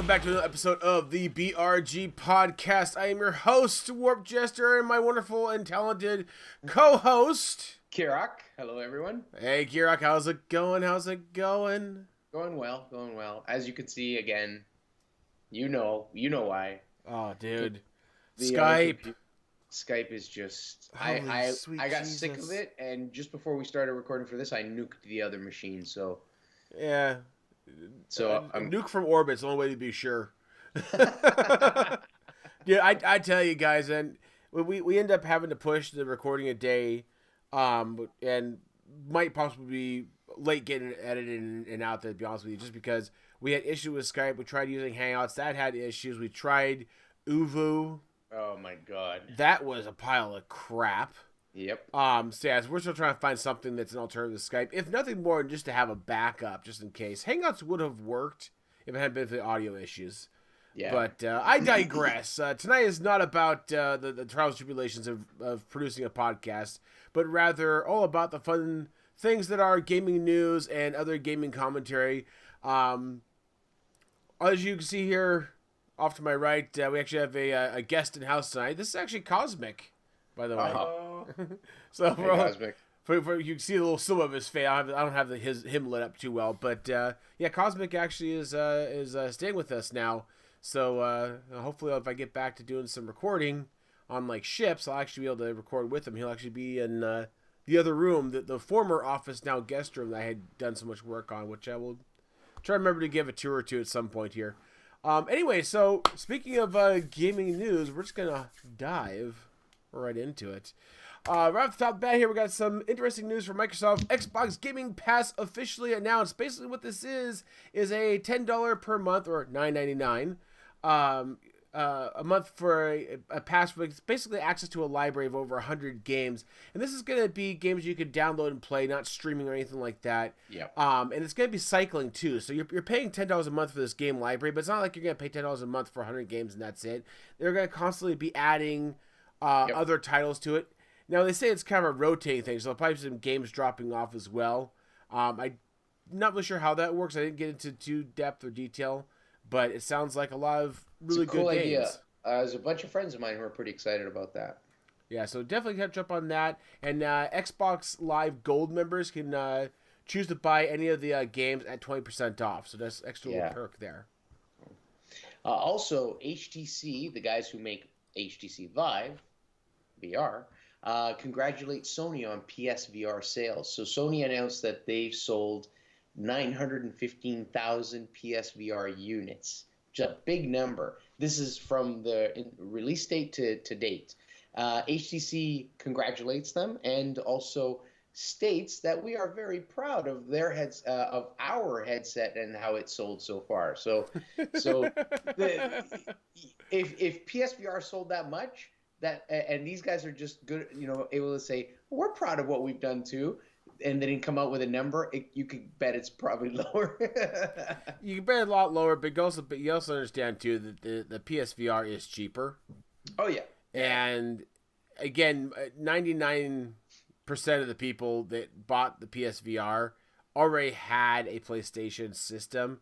welcome back to another episode of the BRG podcast. I am your host, Warp Jester, and my wonderful and talented co-host, Kirak. Hello, everyone. Hey, Kirak, how's it going? How's it going? Going well, going well. As you can see, again, you know why. Oh, dude. The Skype. Skype is just... Holy sweet I got Jesus. sick of it, and just before we started recording for this, I nuked the other machine, so... Yeah. So a nuke from orbit's the only way to be sure. Yeah, I tell you guys, and we end up having to push the recording a day, and might possibly be late getting it edited and out there, to be honest with you, just because we had issues with Skype. We tried using Hangouts, that had issues. We tried Uvu. Oh my god. That was a pile of crap. Yep. So yeah, we're still trying to find something that's an alternative to Skype, if nothing more than just to have a backup, just in case. Hangouts would have worked if it hadn't been for the audio issues. Yeah. But I digress. Tonight is not about the trials and tribulations of producing a podcast, but rather all about the fun things that are gaming news and other gaming commentary. As you can see here, off to my right, we actually have a guest in house tonight. This is actually Cosmic, by the way. So hey, for you can see a little silhouette of his face. I don't have him lit up too well, but yeah, Cosmic actually is staying with us now. So hopefully, if I get back to doing some recording on like ships, I'll actually be able to record with him. He'll actually be in the other room, the former office, now guest room that I had done so much work on, which I will try to remember to give a tour to at some point here. Anyway, so speaking of gaming news, we're just gonna dive right into it. Right off the top of the bat here, we got some interesting news from Microsoft. Xbox Gaming Pass officially announced. Basically what this is a $10 per month, or $9.99 a month for a pass with basically access to a library of over 100 games. And this is going to be games you can download and play, not streaming or anything like that. Yep. And it's going to be cycling too. So you're paying $10 a month for this game library, but it's not like you're going to pay $10 a month for 100 games and that's it. They're going to constantly be adding other titles to it. Now, they say it's kind of a rotating thing, so there'll probably be some games dropping off as well. I'm not really sure how that works. I didn't get into too depth or detail, but it sounds like a lot of really good games. Idea. There's a bunch of friends of mine who are pretty excited about that. Yeah, so definitely catch up on that. And Xbox Live Gold members can choose to buy any of the games at 20% off, so that's extra little perk there. Also, HTC, the guys who make HTC Vive, VR, congratulate Sony on PSVR sales. So Sony announced that they've sold 915,000 PSVR units, which is a big number. This is from the release date to date. HTC congratulates them and also states that we are very proud of their of our headset and how it sold so far. So if PSVR sold that much, and these guys are just good, able to say, we're proud of what we've done too, and they didn't come out with a number, you could bet it's probably lower. You can bet a lot lower, but you also understand too that the PSVR is cheaper. Oh yeah. And again, 99% of the people that bought the PSVR already had a PlayStation system,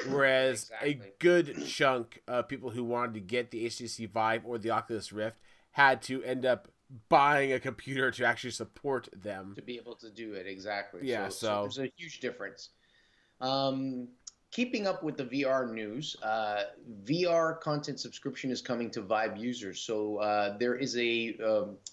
whereas a good chunk of people who wanted to get the HTC Vive or the Oculus Rift had to end up buying a computer to actually support them. To be able to do it, exactly. Yeah, so there's a huge difference. Keeping up with the VR news, VR content subscription is coming to Vive users. So there is a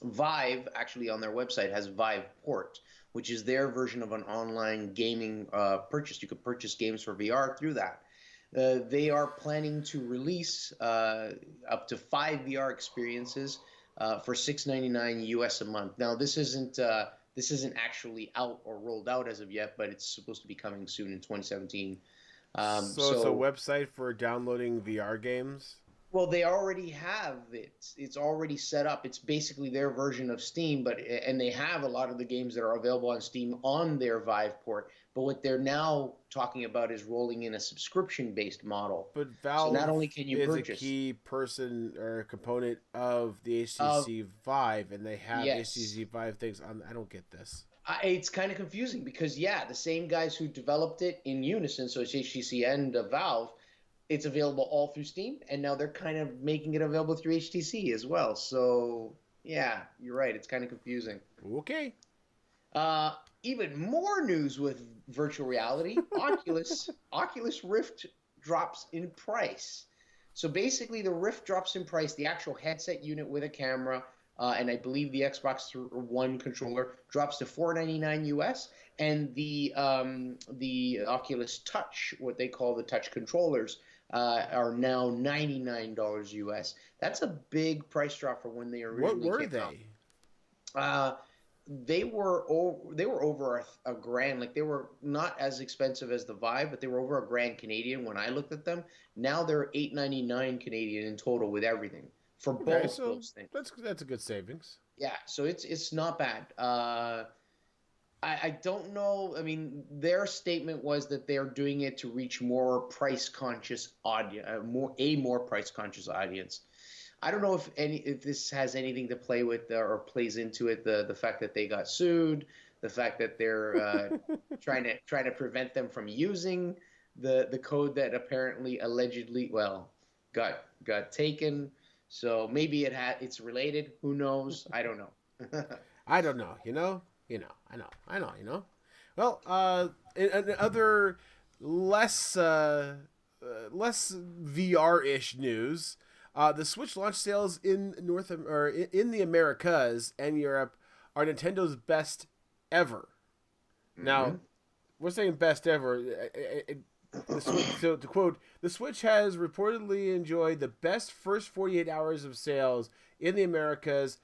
Vive, actually on their website, has Vive Port, which is their version of an online gaming purchase. You could purchase games for VR through that. They are planning to release up to 5 VR experiences for $6.99 US a month. Now, this isn't actually out or rolled out as of yet, but it's supposed to be coming soon in 2017. So it's a website for downloading VR games? Well, they already have it. It's already set up. It's basically their version of Steam, and they have a lot of the games that are available on Steam on their Vive port. But what they're now talking about is rolling in a subscription-based model. But Valve so not only can you is purchase, a key person or component of the HTC Vive, and they have HTC Vive things on. I don't get this. It's kind of confusing because, the same guys who developed it in unison, so it's HTC and Valve, it's available all through Steam, and now they're kind of making it available through HTC as well. So yeah, you're right. It's kind of confusing. Okay. Uh, Even more news with virtual reality. Oculus Rift drops in price. So basically, the Rift drops in price. The actual headset unit with a camera, and I believe the Xbox One controller drops to $499 US, and the Oculus Touch, what they call the Touch controllers, are now $99 US. That's a big price drop for when they What originally were came out. they? They were over a grand. Like, they were not as expensive as the Vive, but they were over a grand Canadian when I looked at them. Now they're 899 Canadian in total with everything for Okay, both so those things. that's a good savings. Yeah, so it's not bad. I don't know. I mean, their statement was that they're doing it to reach more price conscious audience, more price conscious audience. I don't know if this has anything to play with or plays into it. The fact that they got sued, the fact that they're trying to prevent them from using the code that apparently allegedly, well, got taken. So maybe it's related. Who knows? I don't know. I don't know. I know. Well, in other less less VR-ish news, the Switch launch sales in in the Americas and Europe are Nintendo's best ever. Now, Hmm. we're saying best ever. The Switch, so to quote, the Switch has reportedly enjoyed the best first 48 hours of sales in the Americas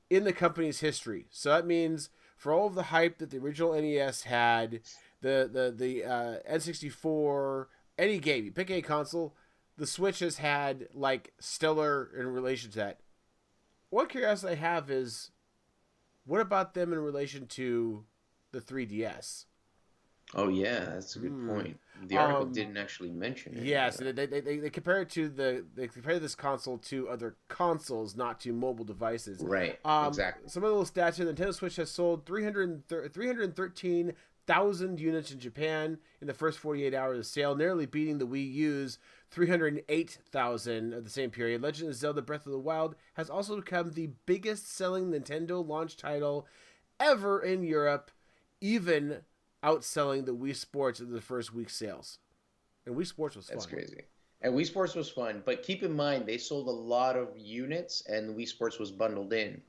in the company's history. So that means for all of the hype that the original NES had, the N64, any game, you pick a console, the Switch has had like stellar in relation to that. One curiosity I have is, what about them in relation to the 3DS? Oh yeah, that's a good Hmm. point. The article Um, didn't actually mention any Yeah, of so that. they compare it to they compare this console to other consoles, not to mobile devices. Right, exactly. Some of the little stats here: the Nintendo Switch has sold 313,000 units in Japan in the first 48 hours of sale, nearly beating the Wii U's 308,000 of the same period. Legend of Zelda: Breath of the Wild has also become the biggest selling Nintendo launch title ever in Europe, even outselling the Wii Sports in the first week's sales. And Wii Sports was That's fun. crazy. And Wii Sports was fun, but keep in mind they sold a lot of units, and Wii Sports was bundled in,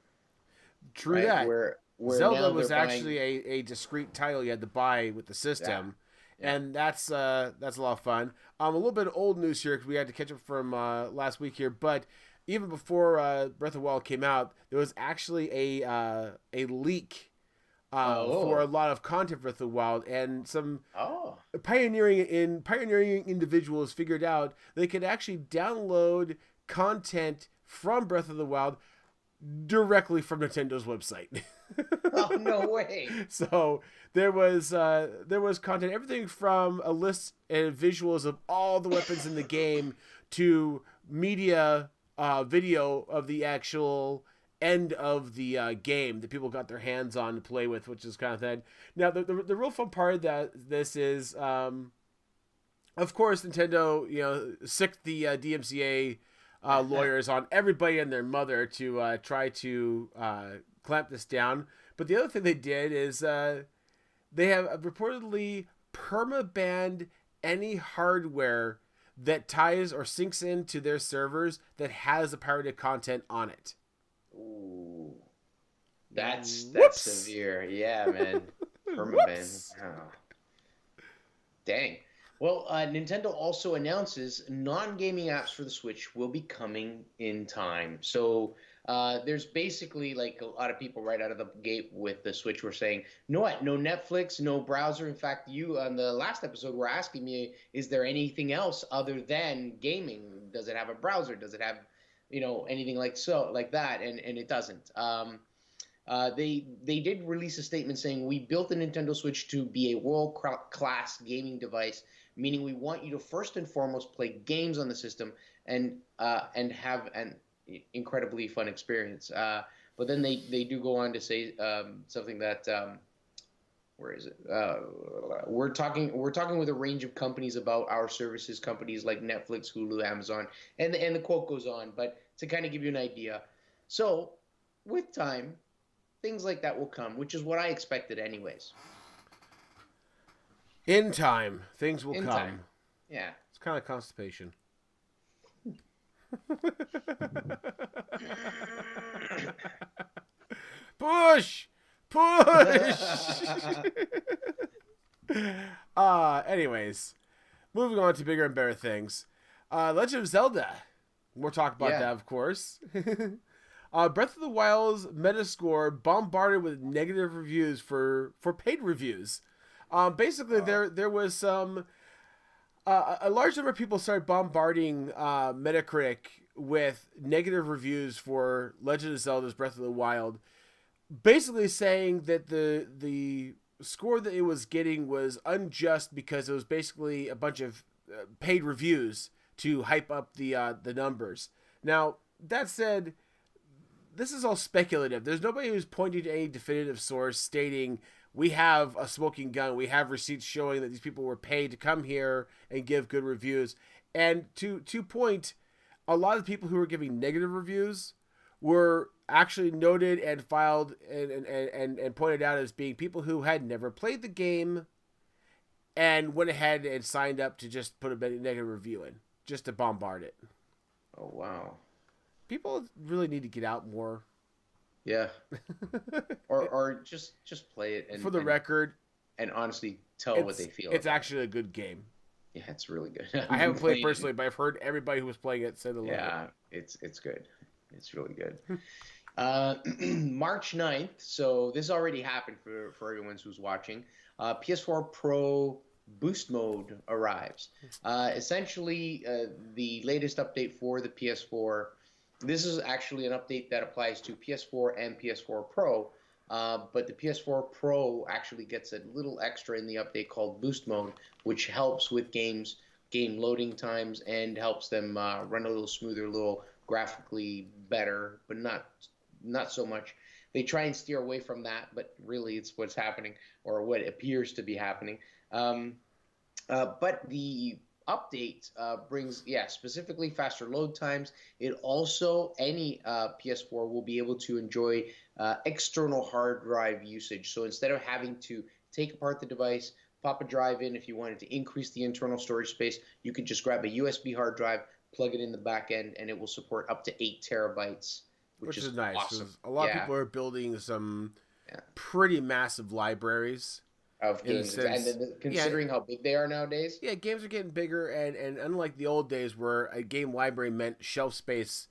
True right? that. Where Zelda now they're was buying. actually a discrete title you had to buy with the Yeah, system, yeah. and that's a lot of fun. A little bit of old news here because we had to catch up from last week here, but even before Breath of the Wild came out, there was actually a leak for a Oh, lot of content for Breath of the Wild, and some oh, pioneering individuals figured out they could actually download content from Breath of the Wild directly from Nintendo's website. oh, no way. So there was content, everything from a list and visuals of all the weapons in the game to media video of the actual end of the game that people got their hands on to play with, which is kind of thing. Now the real fun part of this is of course, Nintendo, sicked the DMCA lawyers on everybody and their mother to try to clamp this down. But the other thing they did is they have reportedly perma-banned any hardware that ties or syncs into their servers that has the pirated content on it. Ooh, that's Whoops! severe. Yeah, man. Permaban. Whoops! Wow. Dang. Well, Nintendo also announces non-gaming apps for the Switch will be coming in time. So there's basically, like, a lot of people right out of the gate with the Switch were saying, no, what? No Netflix, no browser. In fact, you on the last episode were asking me, is there anything else other than gaming? Does it have a browser? Does it have, anything like that? And it doesn't. They did release a statement saying we built the Nintendo Switch to be a world class gaming device, meaning we want you to first and foremost play games on the system and have an incredibly fun experience. But then they do go on to say something that where is it? We're talking with a range of companies about our services, companies like Netflix, Hulu, Amazon, and the quote goes on. But to kind of give you an idea, so with time, things like that will come, which is what I expected, anyways. In time, things will In time, come. yeah. It's kind of constipation. Push! Push! Anyways, moving on to bigger and better things. Legend of Zelda. We'll talk about Yeah. that, of course. Breath of the Wild's Metascore bombarded with negative reviews for paid reviews. Basically, there was some a large number of people started bombarding Metacritic with negative reviews for Legend of Zelda's Breath of the Wild, basically saying that the score that it was getting was unjust because it was basically a bunch of paid reviews to hype up the numbers. Now, that said, this is all speculative. There's nobody who's pointing to any definitive source stating we have a smoking gun. We have receipts showing that these people were paid to come here and give good reviews. And to point, a lot of the people who were giving negative reviews were actually noted and filed and pointed out as being people who had never played the game and went ahead and signed up to just put a negative review in, just to bombard it. Oh, wow. People really need to get out more. Yeah. or just play it and for the record, and honestly tell what they feel. It's actually a good game. Yeah, it's really good. I haven't played personally, but I've heard everybody who was playing it say they love it. Yeah, it's good. It's really good. March 9th, so this already happened for everyone who's watching. PS4 Pro Boost Mode arrives. Essentially, the latest update for the PS4. This is actually an update that applies to PS4 and PS4 Pro, but the PS4 Pro actually gets a little extra in the update called Boost Mode, which helps with game loading times and helps them run a little smoother, a little graphically better, but not so much. They try and steer away from that, but really it's what's happening, or what appears to be happening. But the update brings, specifically faster load times. It also, any PS4 will be able to enjoy external hard drive usage. So instead of having to take apart the device, pop a drive in, if you wanted to increase the internal storage space, you could just grab a USB hard drive, plug it in the back end, and it will support up to 8 terabytes, which is nice. Awesome. A lot of people are building some pretty massive libraries of games, and considering how big they are nowadays. Yeah, games are getting bigger, and unlike the old days where a game library meant shelf space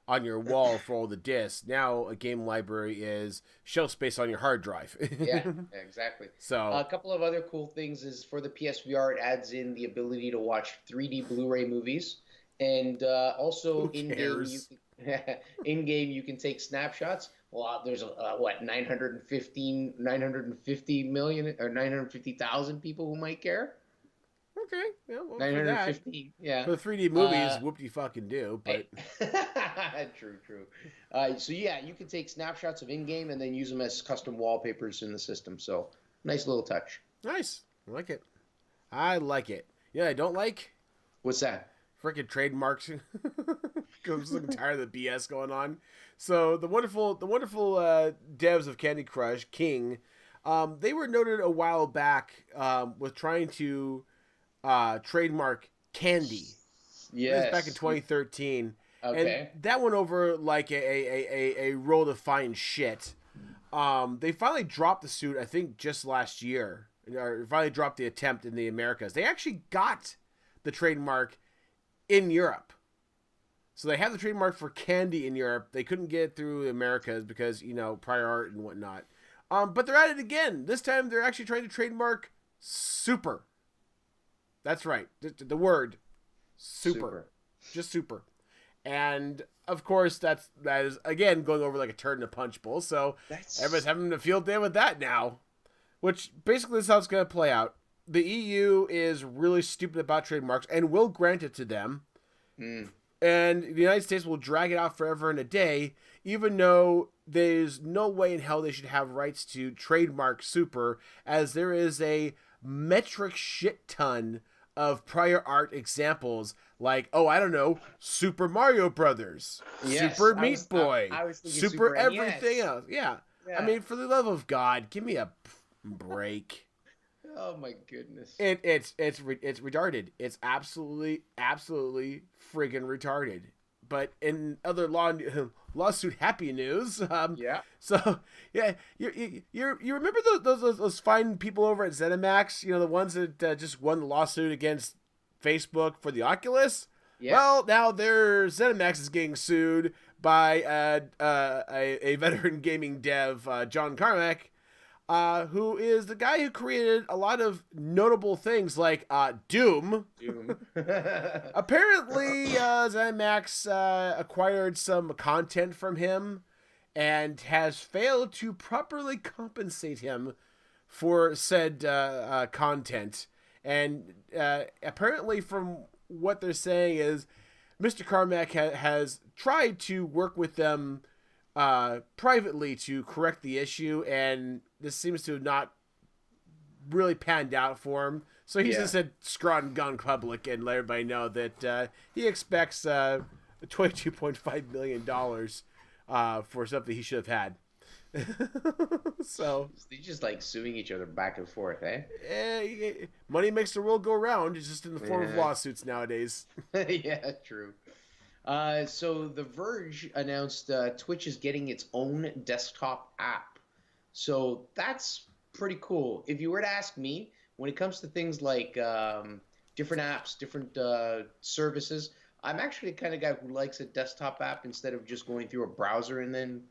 on your wall for all the discs, now a game library is shelf space on your hard drive. Yeah, exactly. So a couple of other cool things is for the PSVR, it adds in the ability to watch 3D Blu-ray movies, and also in-game you can take snapshots. Well, there's 950 million or 950,000 people who might care. Okay, yeah, well, 950, yeah. For the 3D movies, whoop-de-fucking do, but true. So yeah, you can take snapshots of in-game and then use them as custom wallpapers in the system. So nice little touch. Nice, I like it. Yeah, I don't like. What's that? Freaking trademarks. I'm just looking tired of the BS going on. So the wonderful devs of Candy Crush, King, they were noted a while back with trying to trademark candy. Yes. This was back in 2013. Okay. And that went over like a roll of fine shit. They finally dropped the suit, I think, just last year. Or finally dropped the attempt in the Americas. They actually got the trademark in Europe. So they have the trademark for candy in Europe. They couldn't get it through the Americas because, prior art and whatnot. But they're at it again. This time they're actually trying to trademark super. That's right. The word super. Just super. And of course that is again going over like a turd in a punch bowl. So everybody's having a field day with that now. Which basically is how it's going to play out. The EU is really stupid about trademarks and will grant it to them. And the United States will drag it out forever and a day, even though there's no way in hell they should have rights to trademark Super, as there is a metric shit ton of prior art examples, like, oh, I don't know, Super Mario Brothers, Yes, Super Meat Boy, I was thinking Super Super everything NES. else. Yeah. I Yeah. mean, for the love of God, give me a break. Oh my goodness. It's retarded. It's absolutely friggin' retarded. But in other lawsuit happy news, Yeah. so yeah, you remember those fine people over at ZeniMax? You know, the ones that just won the lawsuit against Facebook for the Oculus. Yes. Well, now their ZeniMax is getting sued by a veteran gaming dev, John Carmack, who is the guy who created a lot of notable things like Doom. Doom. Apparently, ZeniMax acquired some content from him and has failed to properly compensate him for said content. And apparently, from what they're saying, is Mr. Carmack has tried to work with them privately to correct the issue, and this seems to have not really panned out for him. So he's just said screw it and gone public and let everybody know that he expects $22.5 million for something he should have had. So they just like suing each other back and forth, eh? Money makes the world go round. It's just in the form of lawsuits nowadays. Yeah, true. So The Verge announced Twitch is getting its own desktop app. So that's pretty cool. If you were to ask me, when it comes to things like different apps, different services, I'm actually the kind of guy who likes a desktop app instead of just going through a browser and then,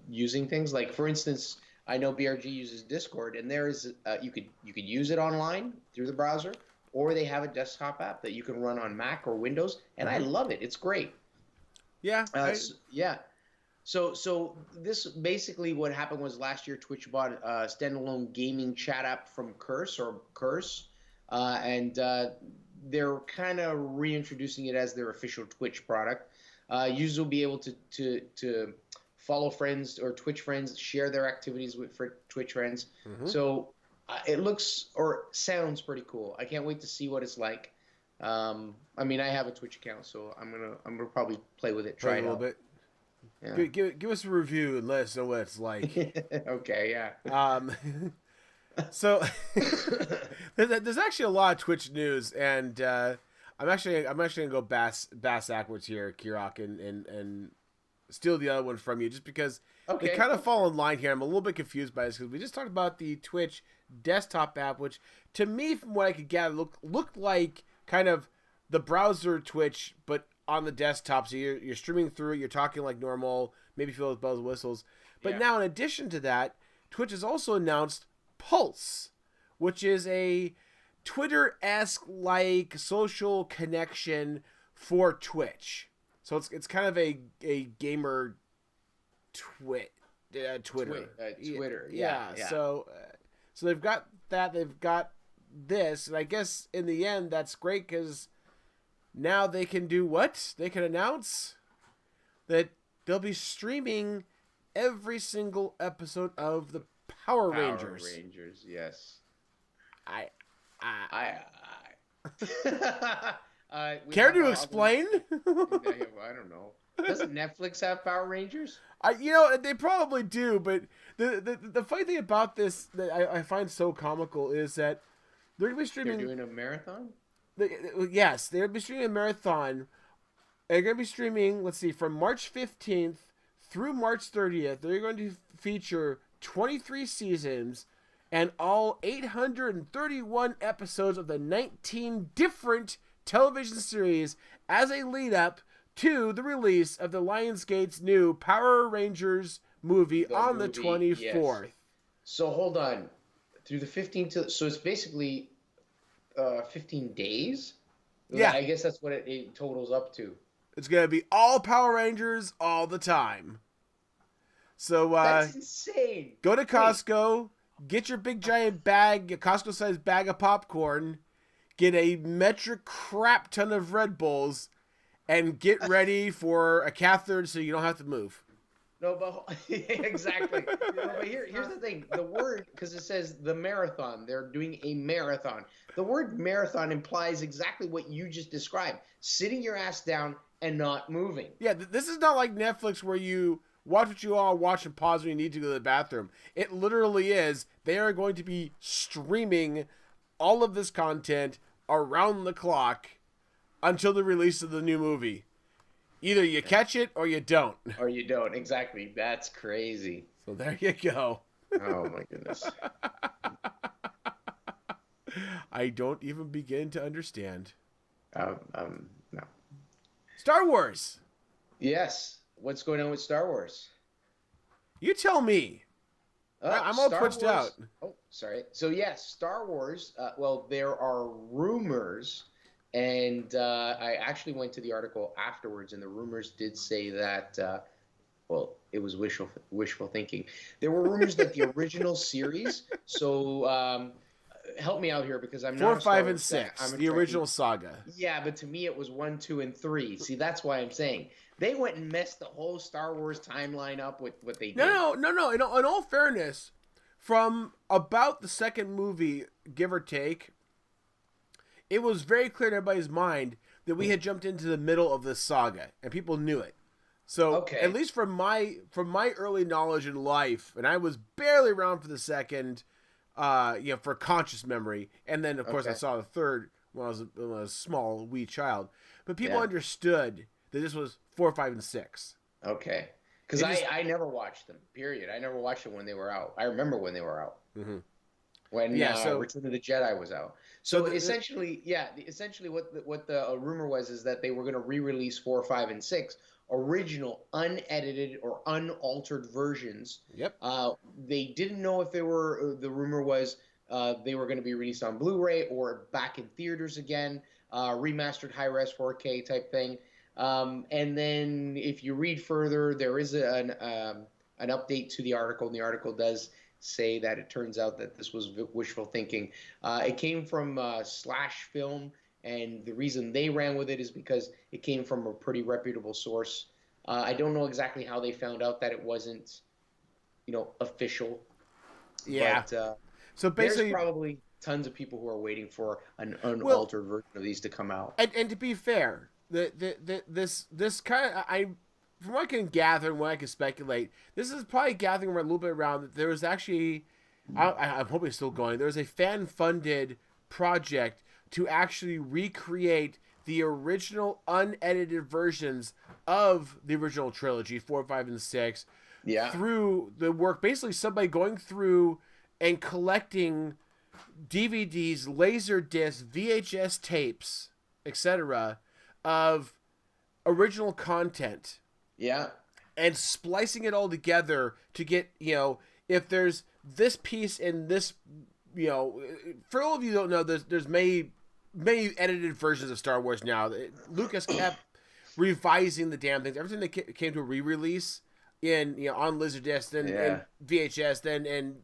using things. Like, for instance, I know BRG uses Discord, and there is you could use it online through the browser, or they have a desktop app that you can run on Mac or Windows, and I love it. It's great. Yeah. Yeah. So this basically what happened was last year Twitch bought a standalone gaming chat app from Curse, and they're kind of reintroducing it as their official Twitch product. Users will be able to follow friends or Twitch friends, share their activities with Twitch friends. So it looks or sounds pretty cool. I can't wait to see what it's like. I mean, I have a Twitch account, so I'm gonna probably play with it, try it a little out. bit. Yeah. Give us a review and let us know what it's like. Okay, yeah. So there's actually a lot of Twitch news, and I'm actually gonna go bass backwards here, Kirok, and steal the other one from you, just because they kind of fall in line here. I'm a little bit confused by this because we just talked about the Twitch desktop app, which to me, from what I could gather, looked like kind of the browser Twitch, but on the desktop. So you're streaming through it, you're talking like normal, maybe filled with bells and whistles. But now, in addition to that, Twitch has also announced Pulse, which is a Twitter-esque like social connection for Twitch. So it's kind of a gamer Twitter. Twitter. Yeah. So they've got that. They've got this, and I guess in the end that's great because now they can do what? They can announce that they'll be streaming every single episode of the Power Rangers. Power Rangers, yes. I Care to explain? I don't know. Doesn't Netflix have Power Rangers? They probably do, but the funny thing about this that I find so comical is that they're going to be streaming... They're doing a marathon? Yes, they're going to be streaming a marathon. They're going to be streaming, let's see, from March 15th through March 30th. They're going to feature 23 seasons and all 831 episodes of the 19 different television series as a lead up to the release of the Lionsgate's new Power Rangers movie on the 24th. Yes. So hold on. Through the 15th, so it's basically 15 days? Yeah. I guess that's what it totals up to. It's going to be all Power Rangers all the time. So that's insane. Go to Costco, get your big giant bag, a Costco-sized bag of popcorn, get a metric crap ton of Red Bulls, and get ready for a catheter so you don't have to move. No, but exactly. No, but here's the thing. The word, because it says the marathon, they're doing a marathon. The word marathon implies exactly what you just described: sitting your ass down and not moving. Yeah, this is not like Netflix where you watch what you all watch and pause when you need to go to the bathroom. It literally is. They are going to be streaming all of this content around the clock until the release of the new movie. Either you catch it or you don't. Or you don't. Exactly. That's crazy. So there you go. Oh my goodness. I don't even begin to understand. No. Star Wars. Yes. What's going on with Star Wars? You tell me. I'm all twitched out. Oh, sorry. So yes, Star Wars. Well, there are rumors, and I actually went to the article afterwards, and the rumors did say that. Well, it was wishful thinking. There were rumors that the original series. So help me out here because I'm 4, not 5, and 6. The original saga. Yeah, but to me it was 1, 2, and 3. See, that's why I'm saying they went and messed the whole Star Wars timeline up with what they did. No. In all fairness, from about the second movie, give or take, it was very clear in everybody's mind that we had jumped into the middle of this saga, and people knew it. So, Okay. At least from my early knowledge in life, and I was barely around for the second, for conscious memory, and then of course I saw the third when I was a small wee child. But people understood that this was 4, 5, and 6. Okay. Because I never watched them, period. I never watched them when they were out. I remember when they were out. Mm-hmm. When Return of the Jedi was out. So essentially what the rumor was is that they were going to re-release 4, 5, and 6, original, unedited, or unaltered versions. Yep. They didn't know if they were, the rumor was they were going to be released on Blu-ray or back in theaters again, remastered high-res 4K type thing. And then if you read further, there is an update to the article, and the article does say that it turns out that this was wishful thinking. It came from Slash Film, and the reason they ran with it is because it came from a pretty reputable source. I don't know exactly how they found out that it wasn't, official. Yeah. But, so basically, there's probably tons of people who are waiting for an unaltered version of these to come out. And to be fair, this kind of from what I can gather and what I can speculate, this is probably gathering a little bit around that there was actually, I'm hoping it's still going, there was a fan-funded project to actually recreate the original unedited versions of the original trilogy, 4, 5, and 6, through the work, basically somebody going through and collecting DVDs, laser discs, VHS tapes, etc., of original content. Yeah. And splicing it all together to get, if there's this piece in this, for all of you who don't know, there's many edited versions of Star Wars now. Lucas kept revising the damn things. Everything that came to a re-release on Laserdisc and VHS, and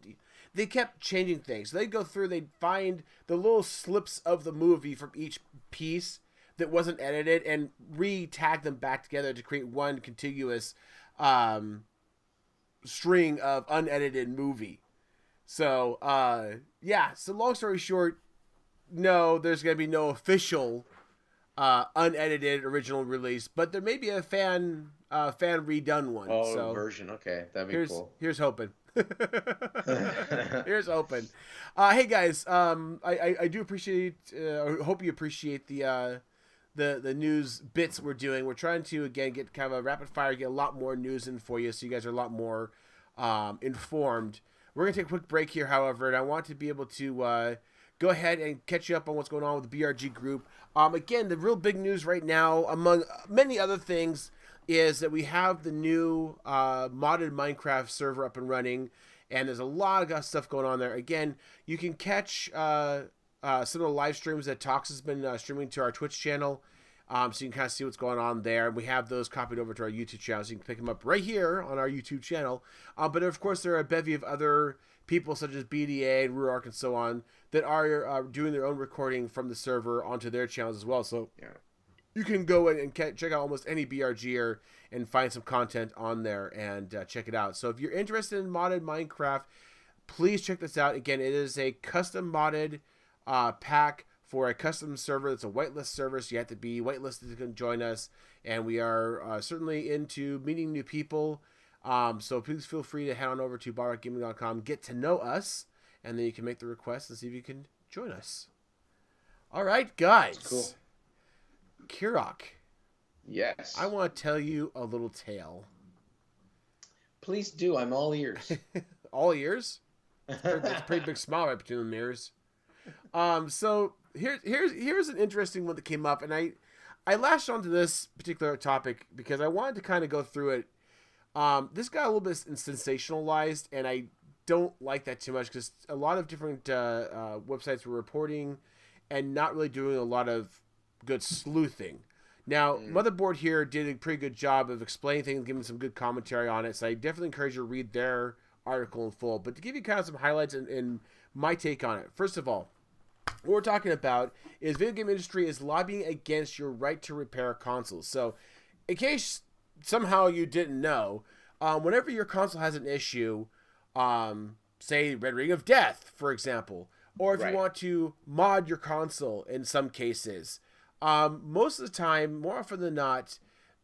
they kept changing things. So they'd go through, they'd find the little slips of the movie from each piece that wasn't edited and re-tag them back together to create one contiguous string of unedited movie. So, so long story short, no, there's going to be no official unedited original release, but there may be a fan redone one. Version. Okay, that'd be cool. Here's hoping. Here's hoping. Hey guys, I do appreciate, hope you appreciate the news bits we're doing. We're trying to, again, get kind of a rapid fire, get a lot more news in for you so you guys are a lot more informed. We're going to take a quick break here, however, and I want to be able to go ahead and catch you up on what's going on with the BRG group. Again, the real big news right now, among many other things, is that we have the new modded Minecraft server up and running, and there's a lot of stuff going on there. Again, you can catch some of the live streams that Tox has been streaming to our Twitch channel, so you can kind of see what's going on there. We have those copied over to our YouTube channel, so you can pick them up right here on our YouTube channel. But of course, there are a bevy of other people such as BDA and Ruark and so on that are doing their own recording from the server onto their channels as well. So you can go and check out almost any BRGer and find some content on there and check it out. So if you're interested in modded Minecraft, please check this out. Again, it is a custom modded pack for a custom server. It's a whitelist server, so you have to be whitelisted to join us. And we are certainly into meeting new people. So please feel free to head on over to BarrockGaming.com, get to know us, and then you can make the request and see if you can join us. All right, guys. Cool. Kirok. Yes. I want to tell you a little tale. Please do. I'm all ears. All ears? That's a pretty big smile right between the ears. So here's an interesting one that came up, and I lashed onto this particular topic because I wanted to kind of go through it. This got a little bit sensationalized, and I don't like that too much because a lot of different websites were reporting and not really doing a lot of good sleuthing. Now, Motherboard here did a pretty good job of explaining things, giving some good commentary on it, so I definitely encourage you to read their article in full. But to give you kind of some highlights and my take on it, first of all, what we're talking about is video game industry is lobbying against your right to repair consoles. So, in case somehow you didn't know, whenever your console has an issue, say Red Ring of Death, for example, or if you want to mod your console in some cases, most of the time, more often than not,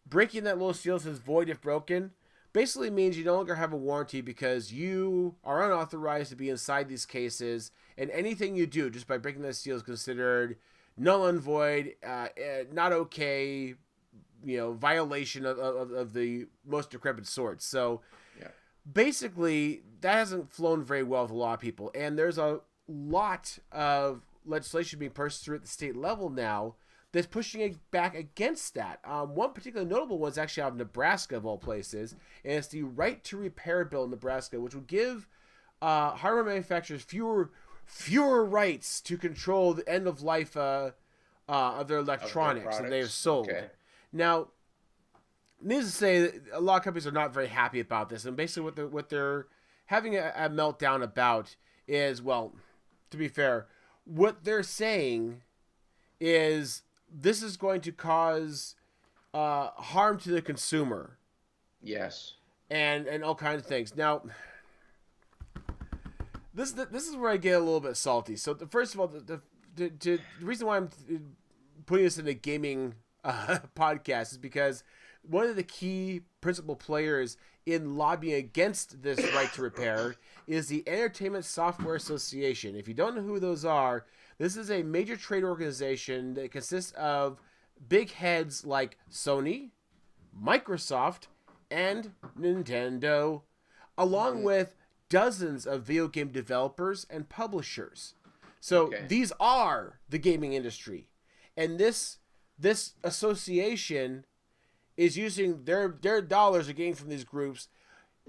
breaking that little seal says void if broken basically means you no longer have a warranty because you are unauthorized to be inside these cases, and anything you do just by breaking that seal is considered null and void, not okay, violation of the most decrepit sort. So basically, that hasn't flown very well with a lot of people, and there's a lot of legislation being pushed through at the state level now that's pushing it back against that. One particularly notable one is actually out of Nebraska, of all places, and it's the right to repair bill in Nebraska, which would give hardware manufacturers fewer rights to control the end of life of their electronics that they have sold. Okay. Now, needless to say, a lot of companies are not very happy about this, and basically what they're having a meltdown about is, well, to be fair, what they're saying is this is going to cause harm to the consumer. Yes. And all kinds of things. Now, this is where I get a little bit salty. So, first of all, the reason why I'm putting this in a gaming podcast is because one of the key principal players in lobbying against this right to repair is the Entertainment Software Association. If you don't know who those are, this is a major trade organization that consists of big heads like Sony, Microsoft, and Nintendo, along with dozens of video game developers and publishers. So these are the gaming industry. And this association is using their dollars are getting from these groups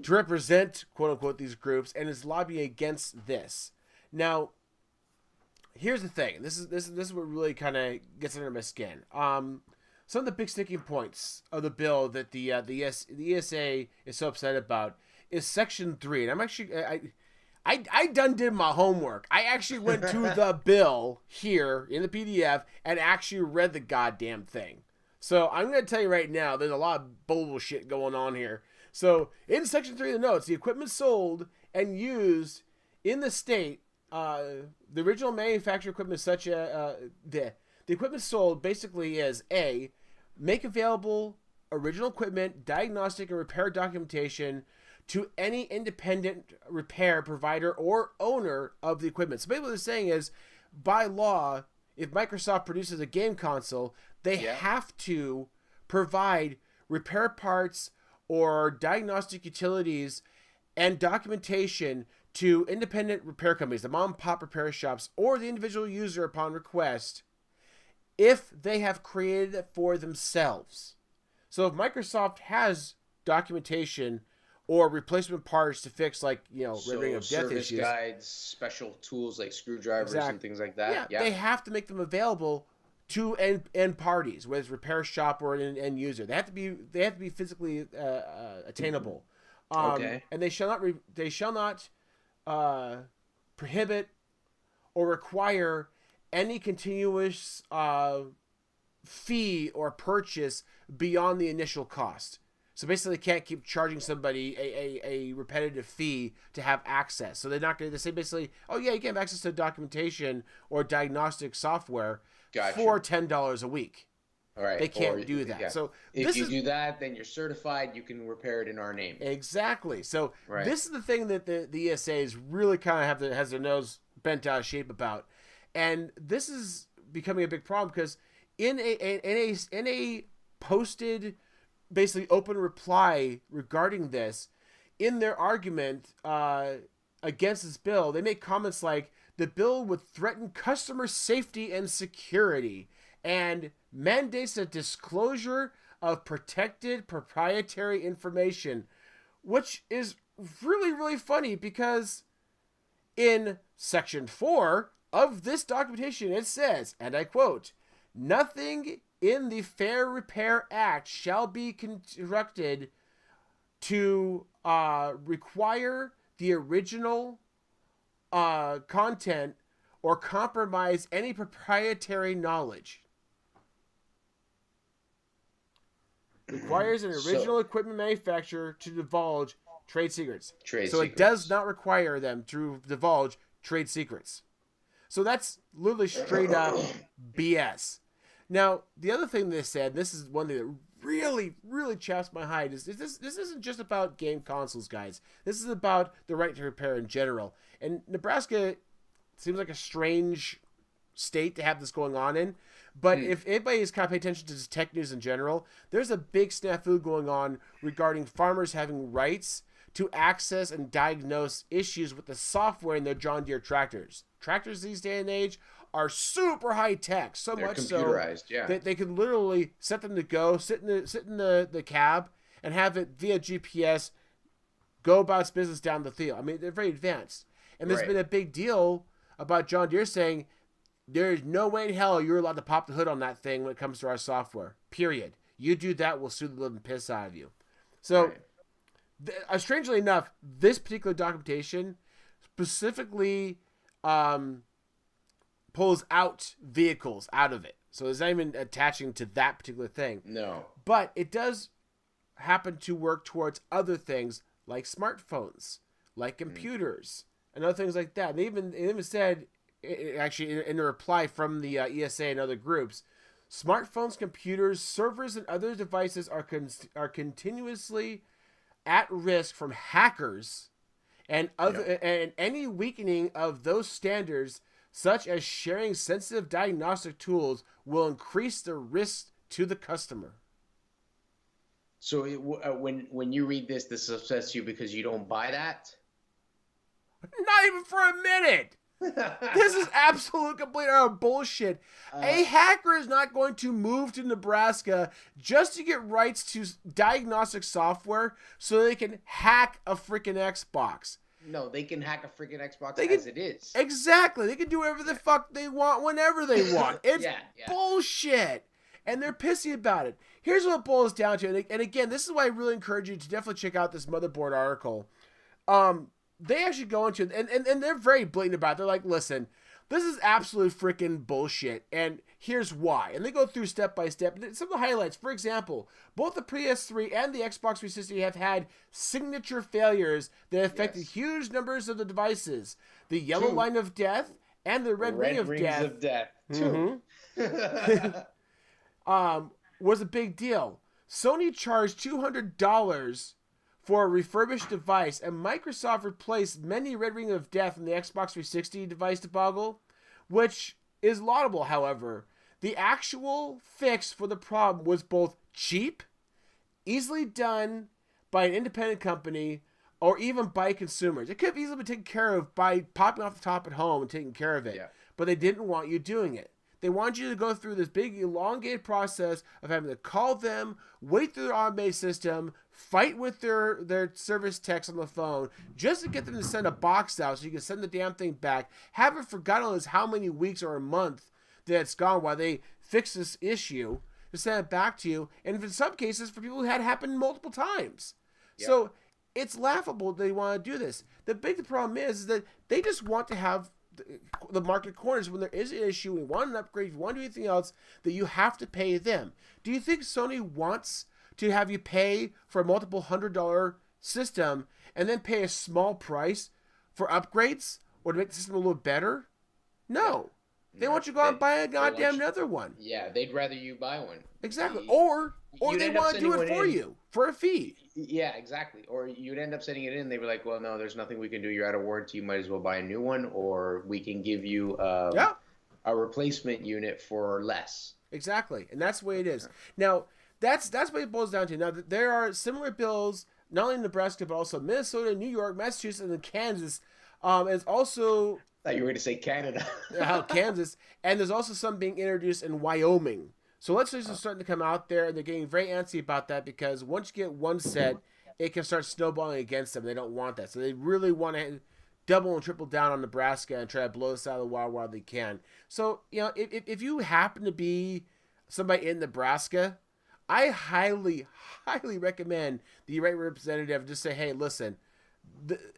to represent, quote unquote, these groups, and is lobbying against this. Now, here's the thing. This is what really kind of gets under my skin. Some of the big sticking points of the bill that the ESA is so upset about is Section 3. And I'm actually I done did my homework. I actually went to the bill here in the PDF and actually read the goddamn thing. So I'm going to tell you right now, there's a lot of bullshit going on here. So in Section 3 of the notes, the equipment sold and used in the state, the original manufactured equipment such as the equipment sold basically is A, make available original equipment, diagnostic and repair documentation to any independent repair provider or owner of the equipment. So basically what they're saying is, by law, if Microsoft produces a game console, they have to provide repair parts or diagnostic utilities and documentation to independent repair companies, the mom and pop repair shops, or the individual user upon request, if they have created it for themselves. So if Microsoft has documentation or replacement parts to fix, like, Red Ring of Death service issues, guides, special tools like screwdrivers and things like that. Yeah, they have to make them available to end parties, whether it's repair shop or an end user. They have to be physically attainable. And they shall not prohibit or require any continuous fee or purchase beyond the initial cost. So basically, they can't keep charging somebody a repetitive fee to have access. So they're not going to say basically, oh yeah, you can have access to documentation or diagnostic software for $10 a week. All right. They can't do that. Yeah. So if you do that, then you're certified. You can repair it in our name. Exactly. So this is the thing that the ESA is really kind of has their nose bent out of shape about, and this is becoming a big problem because in a posted, basically open reply regarding this, in their argument against this bill, they make comments like the bill would threaten customer safety and security and mandates a disclosure of protected proprietary information, which is really, really funny because in Section 4 of this documentation, it says, and I quote, "Nothing in the Fair Repair Act shall be constructed to require the original content or compromise any proprietary knowledge." Requires an original equipment manufacturer to divulge trade secrets. It does not require them to divulge trade secrets. So that's literally straight up BS. Now, the other thing they said, this is one thing that really, really chaps my hide, is this isn't just about game consoles, guys. This is about the right to repair in general. And Nebraska seems like a strange state to have this going on in. But if anybody is kind of paying attention to tech news in general, there's a big snafu going on regarding farmers having rights to access and diagnose issues with the software in their John Deere tractors. Tractors these day and age are super high tech, so they're much computerized, so that they can literally set them to go, sit in the cab, and have it via GPS go about its business down the field. I mean, they're very advanced. And there's been a big deal about John Deere saying, there's no way in hell you're allowed to pop the hood on that thing when it comes to our software. Period. You do that, we'll sue the living piss out of you. So, strangely enough, this particular documentation specifically pulls out vehicles out of it. So it's not even attaching to that particular thing. No. But it does happen to work towards other things like smartphones, like computers, and other things like that. They even said, actually in a reply from the ESA and other groups, smartphones, computers, servers, and other devices are continuously at risk from hackers and and any weakening of those standards, such as sharing sensitive diagnostic tools, will increase the risk to the customer. So when you read this upsets you because you don't buy that? Not even for a minute. This is absolute complete bullshit. A hacker is not going to move to Nebraska just to get rights to diagnostic software so they can hack a freaking Xbox. No, they can hack a freaking Xbox as it is. Exactly. They can do whatever the fuck they want whenever they want. It's bullshit. And they're pissy about it. Here's what it boils down to. And again, this is why I really encourage you to definitely check out this Motherboard article. They actually go into and they're very blatant about it. They're like, listen, this is absolute freaking bullshit, and here's why. And they go through step by step. Some of the highlights, for example, both the PS3 and the Xbox 360 have had signature failures that affected huge numbers of the devices. The yellow line of death and the red ring of death. Was a big deal. Sony charged $200 for a refurbished device, and Microsoft replaced many red ring of death in the Xbox 360 device debuggle, which is laudable, however. The actual fix for the problem was both cheap, easily done by an independent company, or even by consumers. It could have easily been taken care of by popping off the top at home and taking care of it, but they didn't want you doing it. They wanted you to go through this big elongated process of having to call them, wait through their automated system, fight with their service techs on the phone, just to get them to send a box out so you can send the damn thing back. Haven't forgotten as how many weeks or a month that it's gone while they fix this issue to send it back to you. And in some cases, for people who had happened multiple times. So it's laughable they want to do this. The big problem is that they just want to have the market corners when there is an issue, we want an upgrade, you want to do anything else, that you have to pay them. Do you think Sony wants to have you pay for a multiple $100 system and then pay a small price for upgrades or to make the system a little better? No. They want you to go out and buy a goddamn another one. Yeah, they'd rather you buy one. Exactly. Or they want to do it for you for a fee. Yeah, exactly. Or you'd end up sending it in. They were like, well, no, there's nothing we can do. You're out of warranty. You might as well buy a new one. Or we can give you a replacement unit for less. Exactly. And that's the way it is. Now, that's what it boils down to. Now, there are similar bills, not only in Nebraska, but also Minnesota, New York, Massachusetts, and Kansas. It's also... I thought you were going to say Canada. Kansas. And there's also some being introduced in Wyoming. So legislation is starting to come out there, and they're getting very antsy about that because once you get one set, it can start snowballing against them. They don't want that. So they really want to double and triple down on Nebraska and try to blow this out of the water while they can. So, if you happen to be somebody in Nebraska, I highly, highly recommend that you write a representative and just say, hey, listen,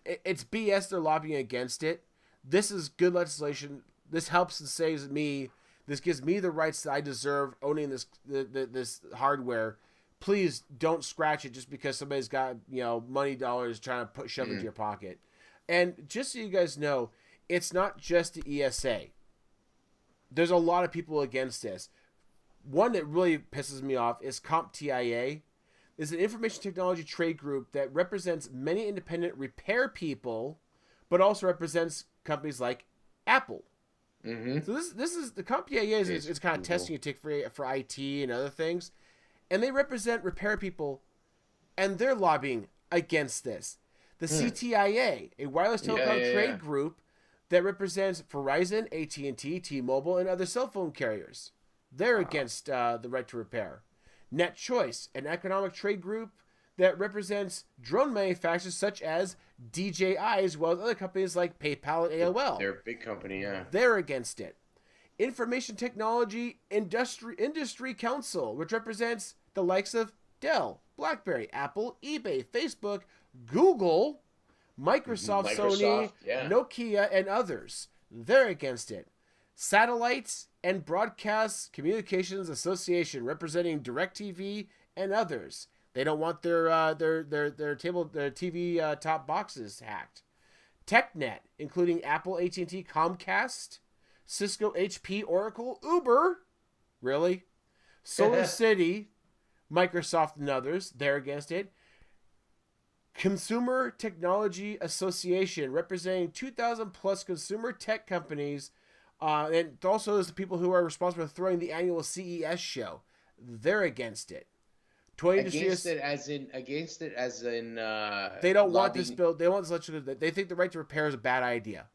it's BS they're lobbying against it. This is good legislation. This helps and saves me. This gives me the rights that I deserve owning this hardware. Please don't scratch it just because somebody's got money dollars trying to shove into your pocket. And just so you guys know, it's not just the ESA. There's a lot of people against this. One that really pisses me off is CompTIA. It's an information technology trade group that represents many independent repair people, but also represents companies like Apple. Mm-hmm. So this is the CompTIA is kind of testing a tick for IT and other things, and they represent repair people, and they're lobbying against this. The CTIA, a wireless telecom trade group that represents Verizon, AT&T, T-Mobile, and other cell phone carriers. They're against the right to repair. NetChoice, an economic trade group that represents drone manufacturers such as DJI, as well as other companies like PayPal and AOL. They're a big company, yeah. They're against it. Information Technology Industry Council, which represents the likes of Dell, BlackBerry, Apple, eBay, Facebook, Google, Microsoft, Sony, Nokia, and others. They're against it. Satellites and Broadcast Communications Association, representing DirecTV and others. They don't want their TV top boxes hacked. TechNet, including Apple, AT&T, Comcast, Cisco, HP, Oracle, Uber, really, Solar City, Microsoft, and others. They're against it. Consumer Technology Association, representing 2,000 plus consumer tech companies, and also there's the people who are responsible for throwing the annual CES show. They're against it. Toy industry against it as in they don't want this bill. They want this legislation. They think the right to repair is a bad idea.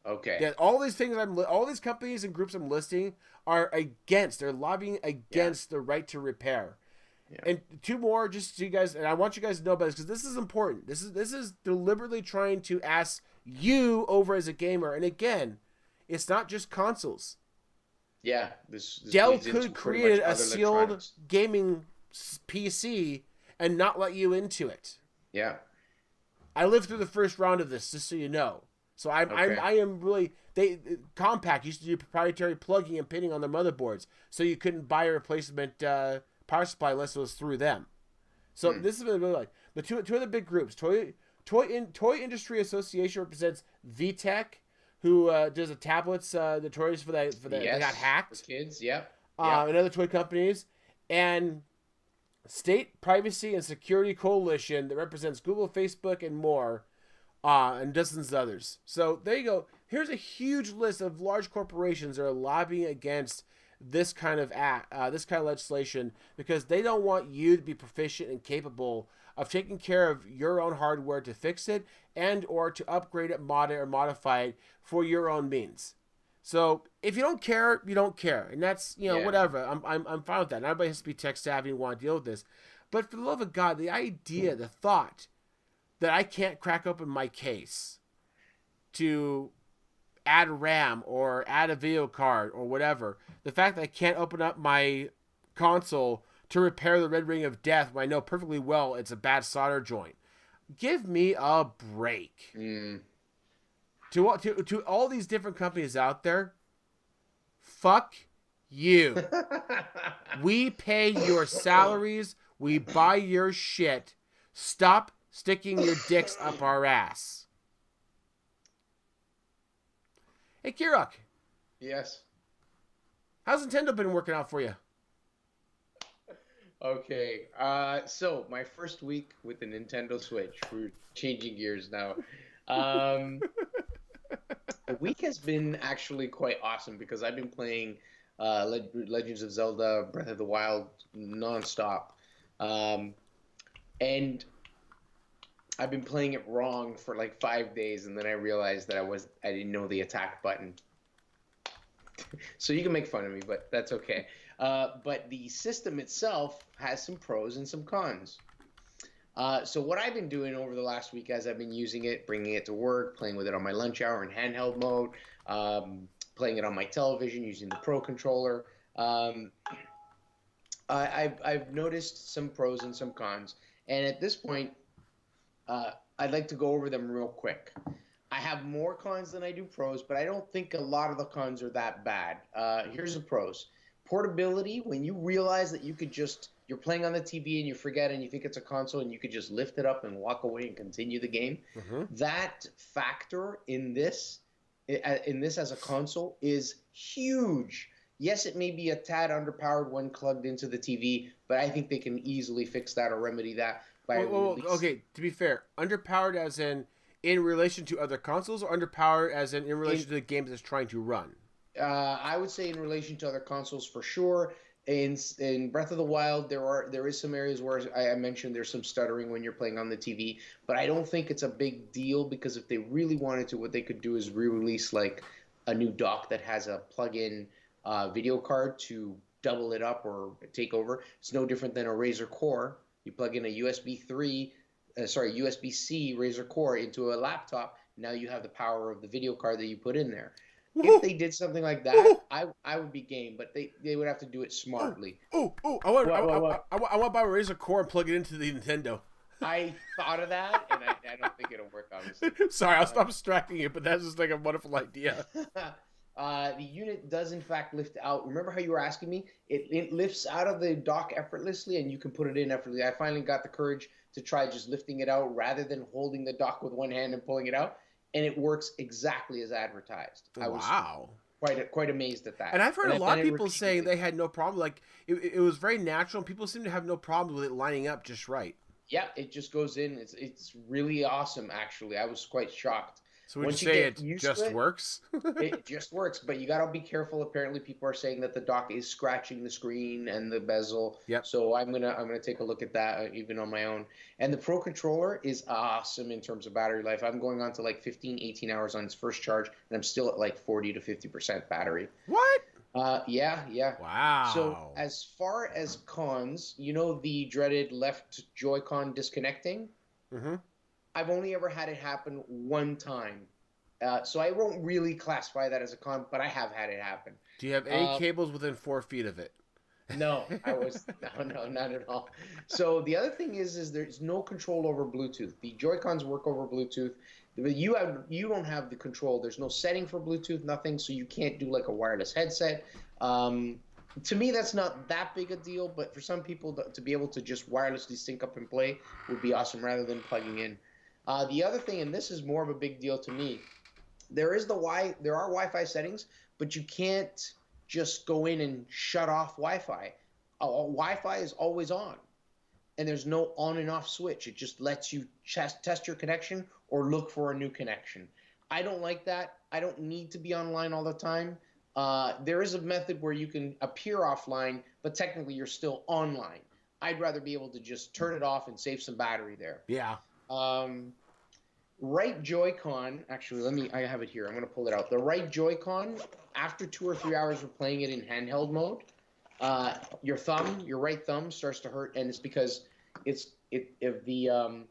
Okay. Yeah, all these things all these companies and groups I'm listing are against. They're lobbying against the right to repair. Yeah. And two more, just so you guys, and I want you guys to know about this because this is important. This is deliberately trying to ask you over as a gamer. And again, it's not just consoles. Yeah, this Dell could create a sealed gaming PC and not let you into it. Yeah, I lived through the first round of this, just so you know. So I am really Compaq used to do proprietary plugging and pinning on their motherboards, so you couldn't buy a replacement power supply unless it was through them. So this is really like the two other big groups. Toy Industry Association represents VTech, who does the tablets, the toys for that they got hacked. For kids, and other toy companies, and State Privacy and Security Coalition that represents Google, Facebook, and more, and dozens of others. So there you go. Here's a huge list of large corporations that are lobbying against this kind of legislation because they don't want you to be proficient and capable of taking care of your own hardware to fix it and or to upgrade it, mod it, or modify it for your own means. So if you don't care, you don't care, and that's whatever. I'm fine with that. Not everybody has to be tech savvy and want to deal with this, but for the love of God, the idea, the thought that I can't crack open my case to add RAM or add a video card or whatever, the fact that I can't open up my console to repair the red ring of death when I know perfectly well it's a bad solder joint. Give me a break. To all these different companies out there, fuck you. We pay your salaries. We buy your shit. Stop sticking your dicks up our ass. Hey, Kirok. Yes. How's Nintendo been working out for you? Okay. So my first week with the Nintendo Switch. We're changing gears now. Um, the week has been actually quite awesome because I've been playing Legends of Zelda: Breath of the Wild nonstop, um, and I've been playing it wrong for like 5 days, and then I realized that I didn't know the attack button. So you can make fun of me, but that's okay. But the system itself has some pros and some cons. So what I've been doing over the last week as I've been using it, bringing it to work, playing with it on my lunch hour in handheld mode, playing it on my television using the Pro controller. Um, I've noticed some pros and some cons, and at this point, I'd like to go over them real quick. I have more cons than I do pros, but I don't think a lot of the cons are that bad. Here's the pros. Portability, when you realize that you're playing on the TV and you forget and you think it's a console and you could just lift it up and walk away and continue the game. That factor in this as a console is huge. Yes, it may be a tad underpowered when plugged into the TV, but I think they can easily fix that or remedy that by okay, to be fair, underpowered as in relation to other consoles, or underpowered as in relation to the games it's trying to run? I would say in relation to other consoles for sure. In Breath of the Wild, there is some areas where I mentioned there's some stuttering when you're playing on the TV, but I don't think it's a big deal because if they really wanted to, what they could do is re-release like a new dock that has a plug-in video card to double it up or take over. It's no different than a Razer Core. You plug in a USB-C Razer Core into a laptop. Now you have the power of the video card that you put in there. If they did something like that, I would be game, but they would have to do it smartly. I want to buy a Razer Core and plug it into the Nintendo. I thought of that, and I don't think it'll work, obviously. Sorry, I'll stop distracting you, but that's just like a wonderful idea. The unit does, in fact, lift out. Remember how you were asking me? It lifts out of the dock effortlessly, and you can put it in effortlessly. I finally got the courage to try just lifting it out rather than holding the dock with one hand and pulling it out, and it works exactly as advertised. I was quite amazed at that. And I've heard a lot of people saying they had no problem. Like, it was very natural, and people seem to have no problem with it lining up just right. Yeah, it just goes in. It's really awesome, actually. I was quite shocked. So would you say it just works? It just works, but you gotta be careful. Apparently, people are saying that the dock is scratching the screen and the bezel. Yep. So I'm gonna take a look at that even on my own. And the Pro controller is awesome in terms of battery life. I'm going on to like 15, 18 hours on its first charge, and I'm still at like 40 to 50% battery. What? Yeah. Wow. So as far as cons, the dreaded left Joy-Con disconnecting? Mm-hmm. I've only ever had it happen one time. So I won't really classify that as a con, but I have had it happen. Do you have any cables within 4 feet of it? No, no, not at all. So the other thing is there's no control over Bluetooth. The Joy-Cons work over Bluetooth. You don't have the control. There's no setting for Bluetooth, nothing, so you can't do like a wireless headset. To me, that's not that big a deal, but for some people to be able to just wirelessly sync up and play would be awesome rather than plugging in. The other thing, and this is more of a big deal to me, there are Wi-Fi settings, but you can't just go in and shut off Wi-Fi. Wi-Fi is always on, and there's no on and off switch. It just lets you test your connection or look for a new connection. I don't like that. I don't need to be online all the time. There is a method where you can appear offline, but technically you're still online. I'd rather be able to just turn it off and save some battery there. Yeah. Right Joy-Con, actually, I have it here. I'm going to pull it out. The right Joy-Con, after 2 or 3 hours of playing it in handheld mode, your right thumb starts to hurt, and it's because the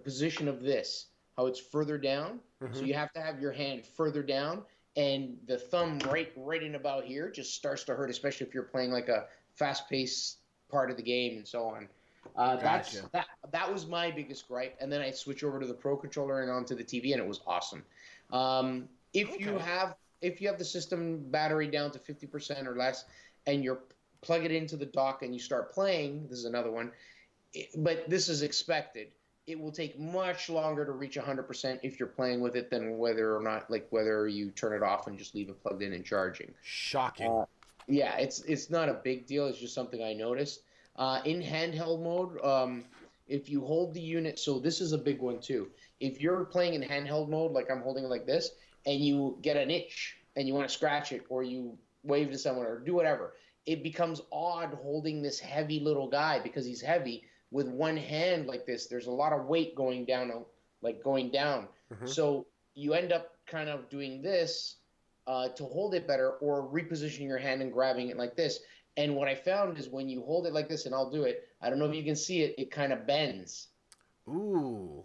position of this, how it's further down. Mm-hmm. So you have to have your hand further down, and the thumb right in about here just starts to hurt, especially if you're playing like a fast-paced part of the game and so on. That was my biggest gripe, and then I switch over to the Pro controller and onto the TV, and it was awesome. If you Okay. have if you have the system battery down to 50% or less, and you're plug it into the dock and you start playing, this is another one. But this is expected. It will take much longer to reach 100% if you're playing with it than whether or not, like whether you turn it off and just leave it plugged in and charging. Shocking. Uh, yeah, it's not a big deal. It's just something I noticed. In handheld mode, if you hold the unit, so this is a big one too. If you're playing in handheld mode, like I'm holding it like this, and you get an itch and you want to scratch it, or you wave to someone or do whatever, it becomes odd holding this heavy little guy because he's heavy with one hand like this. There's a lot of weight going down, like going down. Hmm. So you end up kind of doing this to hold it better, or repositioning your hand and grabbing it like this. And what I found is when you hold it like this, and I'll do it, I don't know if you can see it, it kind of bends. Ooh.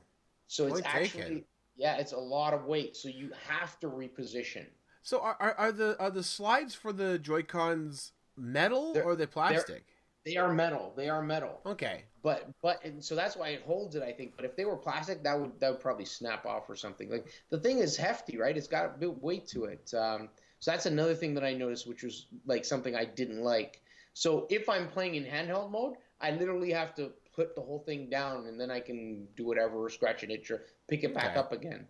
So it's Point taken. actually, yeah, it's a lot of weight. So you have to reposition. So are the slides for the Joy Cons metal They're, or are they they're, plastic? they are metal. They are metal. Okay. But and so that's why it holds it, I think. But if they were plastic, that would probably snap off or something. Like the thing is hefty, right? It's got a bit weight to it. So that's another thing that I noticed, which was like something I didn't like. So if I'm playing in handheld mode, I literally have to put the whole thing down, and then I can do whatever, scratch an itch, or pick it back Okay. up again.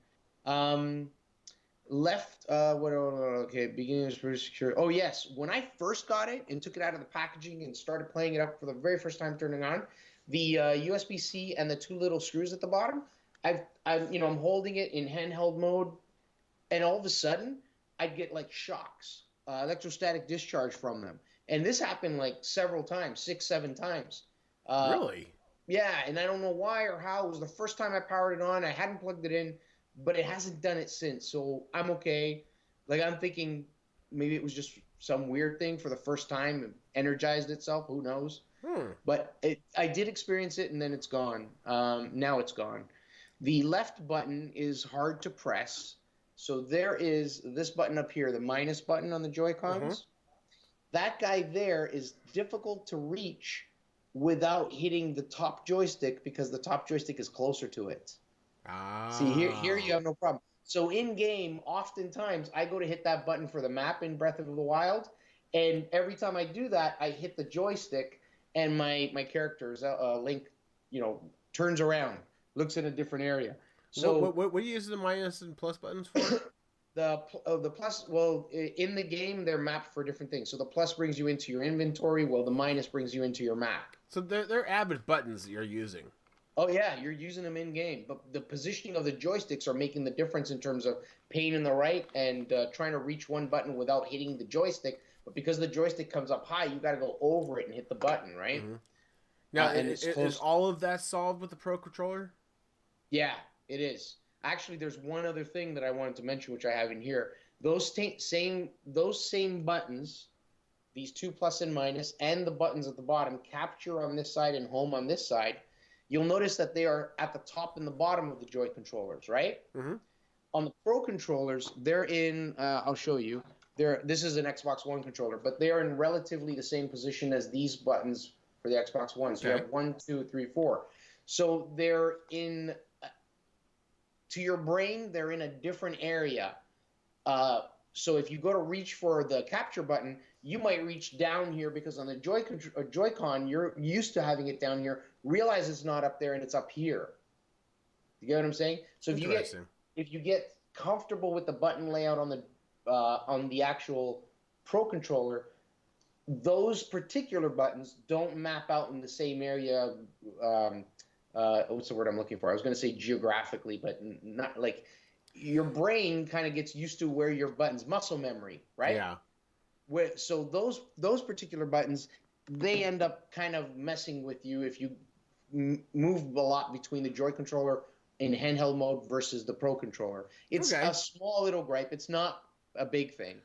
Um, Left, okay, beginning is pretty secure. Oh yes, when I first got it and took it out of the packaging and started playing it up for the very first time, turning on the USB-C and the two little screws at the bottom. I'm holding it in handheld mode, and all of a sudden I'd get like shocks, electrostatic discharge from them, and this happened like several times, six, seven times. Uh, Really? yeah, and I don't know why or how. It was the first time I powered it on. I hadn't plugged it in, but it hasn't done it since. So I'm okay. Like I'm thinking maybe it was just some weird thing for the first time, it energized itself. Who knows? Hmm. But I did experience it, and then it's gone. Now it's gone. The left button is hard to press. So there is this button up here, the minus button on the Joy Mm-hmm. Cons. That guy there is difficult to reach without hitting the top joystick because the top joystick is closer to it. See, here you Ah. have no problem. So in game, oftentimes I go to hit that button for the map in Breath of the Wild, and every time I do that, I hit the joystick, and my character's Link, you know, turns around, looks in a different area. What So what what what are you using the minus and plus buttons for? the plus, well, in the game they're mapped for different things. So the plus brings you into your inventory, while the minus brings you into your map. So they're avid buttons that you're using. Oh yeah, you're using them in game, but the positioning of the joysticks are making the difference in terms of pain in the right and trying to reach one button without hitting the joystick. But because the joystick comes up high, you got to go over it and hit the button, right? Mm-hmm. Now, And it's is close. all of that solved with the Pro Controller? Yeah, it is. Actually, there's one other thing that I wanted to mention, which I have in here. Those same buttons, these two plus and minus, and the buttons at the bottom, capture on this side and home on this side. You'll notice that they are at the top and the bottom of the Joy controllers, right? Mm-hmm. On the Pro controllers, they're in. I'll show you. This is an Xbox One controller, but they are in relatively the same position as these buttons for the Xbox One. So you Okay. have one, two, three, four. So they're in. To your brain, they're in a different area. Uh, so if you go to reach for the capture button, you might reach down here because on the Joy-Con, you're used to having it down here. Realize it's not up there and it's up here. You get what I'm saying? So Interesting. if you get comfortable with the button layout on the actual Pro controller, those particular buttons don't map out in the same area. What's the word I'm looking for? I was going to say geographically, but not like your brain kind of gets used to where your buttons, muscle memory, right? Yeah. So those particular buttons, they end up kind of messing with you if you move a lot between the Joy controller in handheld mode versus the Pro controller. It's Okay. a small little gripe. It's not a big thing,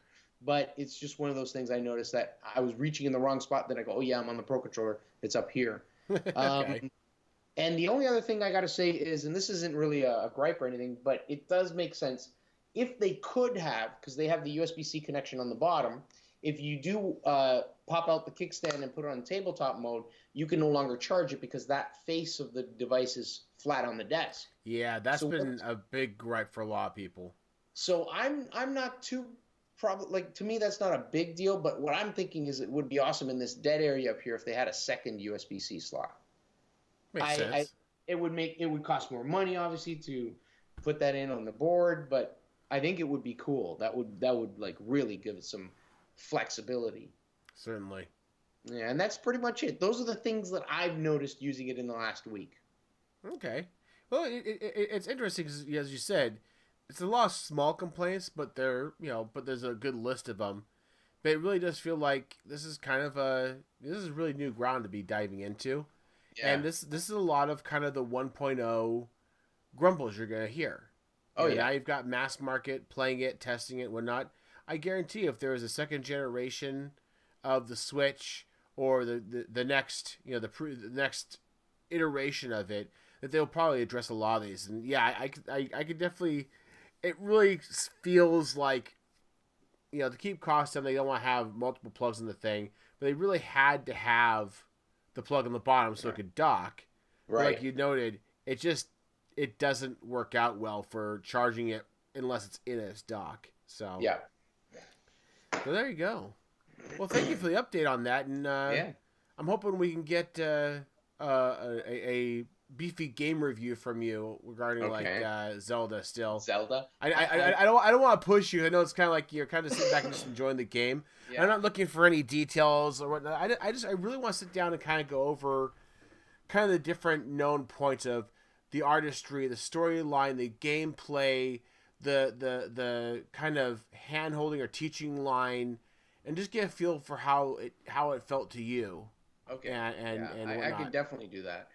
but it's just one of those things I noticed that I was reaching in the wrong spot. Then I go, oh yeah, I'm on the Pro controller. It's up here. Um, Okay. and the only other thing I got to say is, and this isn't really a gripe or anything, but it does make sense. If they could have, because they have the USB-C connection on the bottom, if you do pop out the kickstand and put it on tabletop mode, you can no longer charge it because that face of the device is flat on the desk. Yeah, that's So been a big gripe for a lot of people. So I'm not too probably like to me that's not a big deal. But what I'm thinking is it would be awesome in this dead area up here if they had a second USB-C slot. Makes I sense. it would cost more money obviously to put that in on the board, but I think it would be cool. That would like really give it some flexibility. Certainly. Yeah, and that's pretty much it. Those are the things that I've noticed using it in the last week. Okay. Well, it's interesting 'cause, as you said, it's a lot of small complaints, but but there's a good list of them. But it really does feel like this is really new ground to be diving into, Yeah. and this is a lot of kind of the 1.0 grumbles you're gonna hear. Oh Now yeah. you've got mass market playing it, testing it, whatnot. I guarantee if there is a second generation of the Switch or the next the next iteration of it, that they'll probably address a lot of these. And yeah, I could definitely. It really feels like to keep costs down, they don't want to have multiple plugs in the thing, but they really had to have the plug on the bottom so it could dock. But like Right. you noted, it doesn't work out well for charging it unless it's in its dock. Yeah. So there you go. Well, thank you for the update on that, and Yeah. I'm hoping we can get a beefy game review from you regarding Okay. Zelda. Still, Zelda. I don't want to push you. I know it's kind of like you're kind of sitting back and just enjoying the game. Yeah. I'm not looking for any details or whatnot. I really want to sit down and kind of go over kind of the different known points of the artistry, the storyline, the gameplay, the kind of hand holding or teaching line, and just get a feel for how it felt to you Okay. and I whatnot. could definitely do that.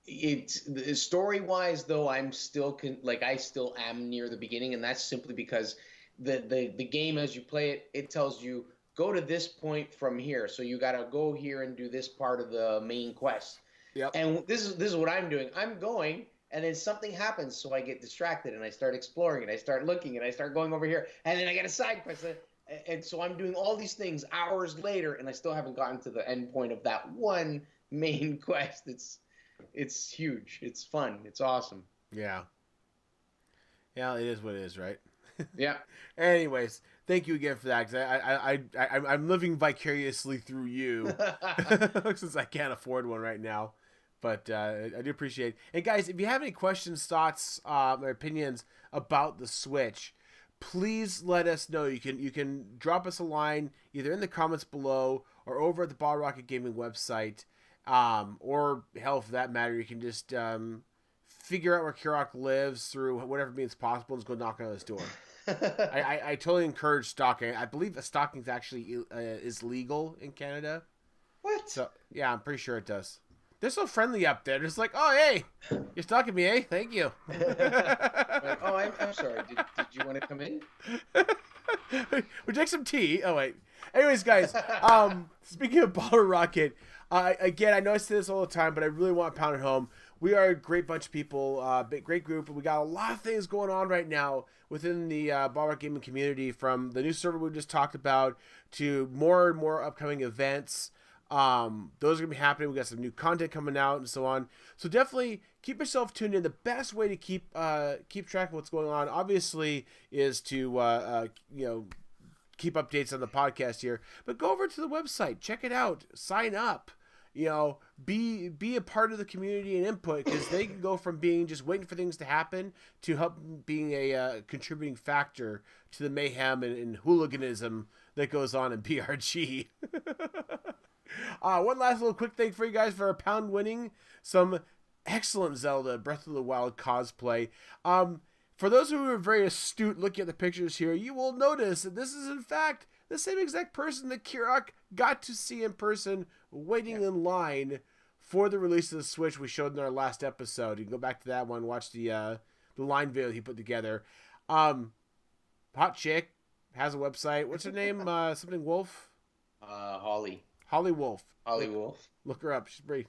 It's story wise though, I'm still I still am near the beginning, and that's simply because the game as you play it, it tells you go to this point from here, so you got to go here and do this part of the main quest. Yep. And this is what I'm doing. I'm going, and then something happens, so I get distracted, and I start exploring, and I start looking, and I start going over here, and then I get a side quest, and so I'm doing all these things hours later, and I still haven't gotten to the end point of that one main quest. It's huge. It's fun. It's awesome. Yeah. Yeah, it is what it is, right? Yeah. Anyways, thank you again for that, because I'm living vicariously through you since I can't afford one right now. But I do appreciate it. And guys, if you have any questions, thoughts, or opinions about the Switch, please let us know. You can drop us a line either in the comments below or over at the Ball Rocket Gaming website, or hell, for that matter, you can just figure out where Kirok lives through whatever means possible and just go knock on his door. I totally encourage stalking. I believe stalking actually is legal in Canada. What? So yeah, I'm pretty sure it does. They're so friendly up there. They're just like, oh hey, you're stalking me, eh? Thank you. Like, oh, I'm sorry. Did you want to come in? Would you like some tea? Oh wait. Anyways, guys, speaking of Bottle Rocket, again, I know I say this all the time, but I really want to pound it home. We are a great bunch of people, great group, and we got a lot of things going on right now within the Bottle Rocket gaming community, from the new server we just talked about to more and more upcoming events. Those are gonna be happening. We got some new content coming out and so on. So definitely keep yourself tuned in. The best way to keep track of what's going on, obviously, is to keep updates on the podcast here. But go over to the website, check it out, sign up. Be a part of the community and input, because they can go from being just waiting for things to happen to help being a contributing factor to the mayhem and hooliganism that goes on in BRG. One last little quick thing for you guys for a pound winning some excellent Zelda Breath of the Wild cosplay. For those who are very astute looking at the pictures here, you will notice that this is in fact the same exact person that Kirok got to see in person waiting in line for the release of the Switch we showed in our last episode. You can go back to that one, watch the line video he put together. Hot chick, has a website. What's her name? Something Wolf? Holly. Holly Wolf. Holly Wolf. Look her up. She's pretty.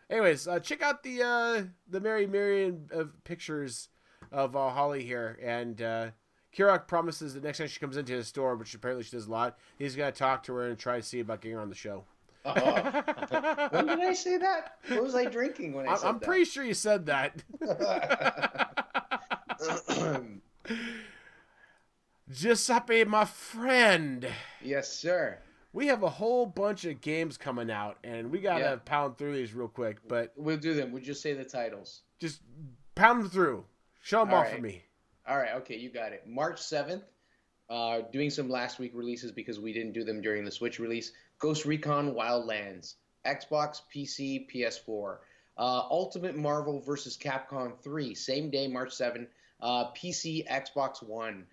Anyways, check out the Mary Marion of pictures of Holly here, and Kirok promises that next time she comes into his store, which apparently she does a lot, he's gonna talk to her and try to see about getting her on the show. When did I say that? What was I drinking when I said that? I'm pretty sure you said that. Giuseppe, my friend. Yes, sir. We have a whole bunch of games coming out, and we Yeah, gotta pound through these real quick. But we'll do them. We'll just say the titles. just pound them through. Show them All off for right. me. All right. Okay, you got it. March 7th. Doing some last week releases because we didn't do them during the Switch release. Ghost Recon Wildlands, Xbox, PC, PS4. Ultimate Marvel vs. Capcom 3, same day, March 7th. PC, Xbox One.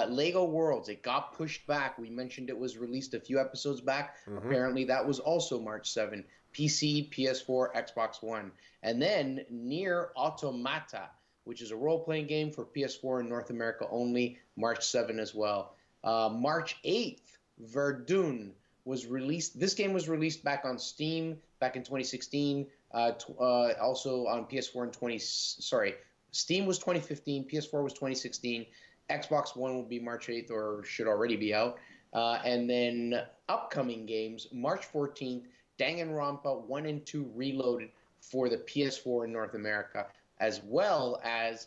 Lego Worlds, it got pushed back. We mentioned it was released a few episodes back. Apparently, that was also March 7th. PC, PS4, Xbox One. And then Nier Automata, which is a role-playing game for PS4 in North America only, March 7 as well. March 8th, Verdun was released. This game was released back on Steam back in 2016. Also on PS4 in Steam was 2015, PS4 was 2016. Xbox One will be March 8th or should already be out. And then upcoming games, March 14th, Danganronpa 1 and 2 Reloaded for the PS4 in North America, as well as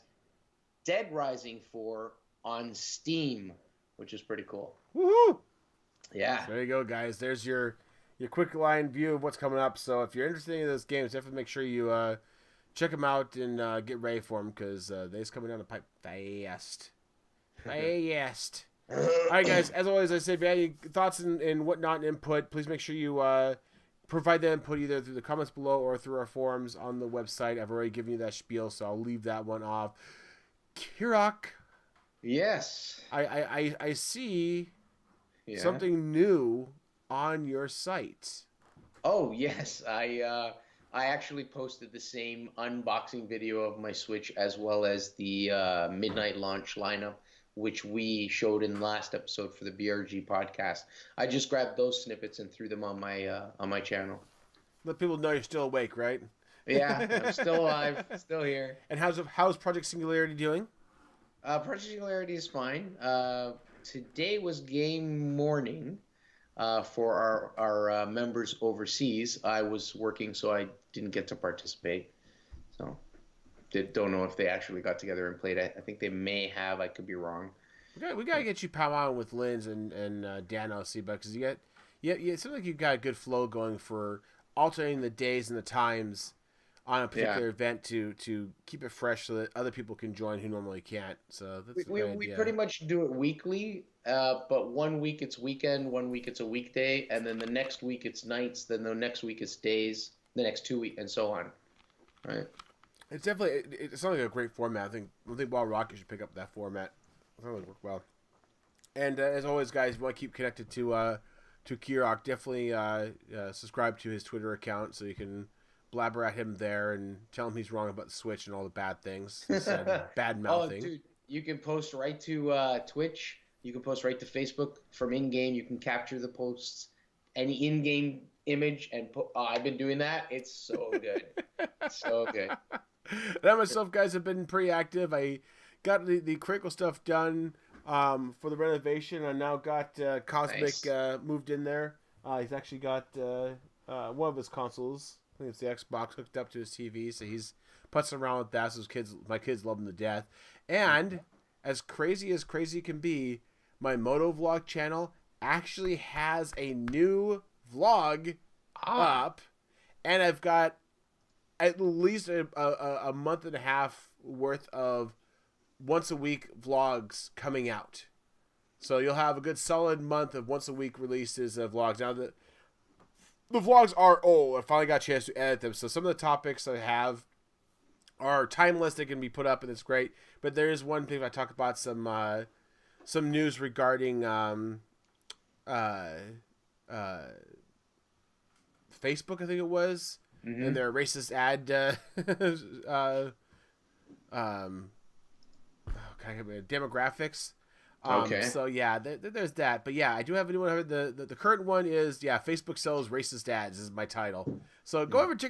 Dead Rising 4 on Steam, which is pretty cool. Woohoo! Yeah. So there you go, guys. There's your quick line view of what's coming up. So if you're interested in those games, definitely make sure you check them out and get ready for them because they're coming down the pipe fast. Fast. All right, guys. As always, I say if you have any thoughts and whatnot and input, please make sure you provide that input either through the comments below or through our forums on the website. I've already given you that spiel, so I'll leave that one off. Kirok. Yes. I see something new on your site. Oh, yes. I actually posted the same unboxing video of my Switch as well as the midnight launch lineup, which we showed in the last episode for the BRG podcast. I just grabbed those snippets and threw them on my channel. Let people know you're still awake, right? Yeah, I'm still alive, still here. And how's Project Singularity doing? Project Singularity is fine. Today was game morning for our members overseas. I was working, so I didn't get to participate. So don't know if they actually got together and played. I think they may have. I could be wrong. We gotta get you pow on with Linz and Dan OC, because it seems like you've got a good flow going for alternating the days and the times on a particular event to keep it fresh so that other people can join who normally can't. So that's we pretty much do it weekly, but 1 week it's weekend, 1 week it's a weekday, and then the next week it's nights, then the next week it's days, the next 2 weeks, and so on. Right. It's definitely it sounds like a great format. I think Wild Rocket should pick up that format. It sounds like work well. And as always, guys, if you want to keep connected to Kirok, definitely subscribe to his Twitter account so you can blabber at him there and tell him he's wrong about the Switch and all the bad things. He said bad mouthing. Oh, dude, you can post right to Twitch. You can post right to Facebook from in-game. You can capture the posts, any in-game image, and I've been doing that. It's so good. So good. That myself, guys, have been pretty active. I got the critical stuff done for the renovation. I now got Cosmic moved in there. He's actually got one of his consoles. I think it's the Xbox hooked up to his TV, so he's putzing around with that. So my kids love him to death. And as crazy can be, my Moto Vlog channel actually has a new vlog up, and I've got at least a month and a half worth of once a week vlogs coming out. So you'll have a good solid month of once a week releases of vlogs. Now the vlogs are old. I finally got a chance to edit them. So some of the topics I have are timeless. They can be put up, and it's great. But there is one thing I talk about some news regarding Facebook, I think it was, and their racist ad demographics. Okay. So yeah, there's that. But yeah, I do have a new one. The current one is Facebook sells racist ads is my title. So go over to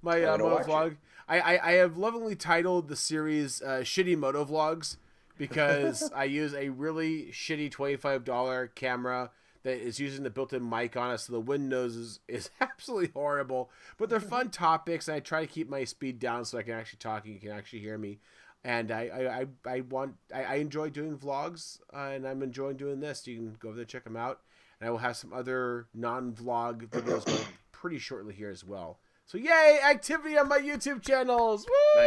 my moto vlog. I have lovingly titled the series "Shitty Moto Vlogs" because I use a really shitty $25 camera that is using the built-in mic on it, so the wind nose is absolutely horrible. But they're fun topics, and I try to keep my speed down so I can actually talk and you can actually hear me. And I enjoy doing vlogs, and I'm enjoying doing this. You can go over there, check them out. And I will have some other non-vlog videos going pretty shortly here as well. So yay, activity on my YouTube channels! Woo!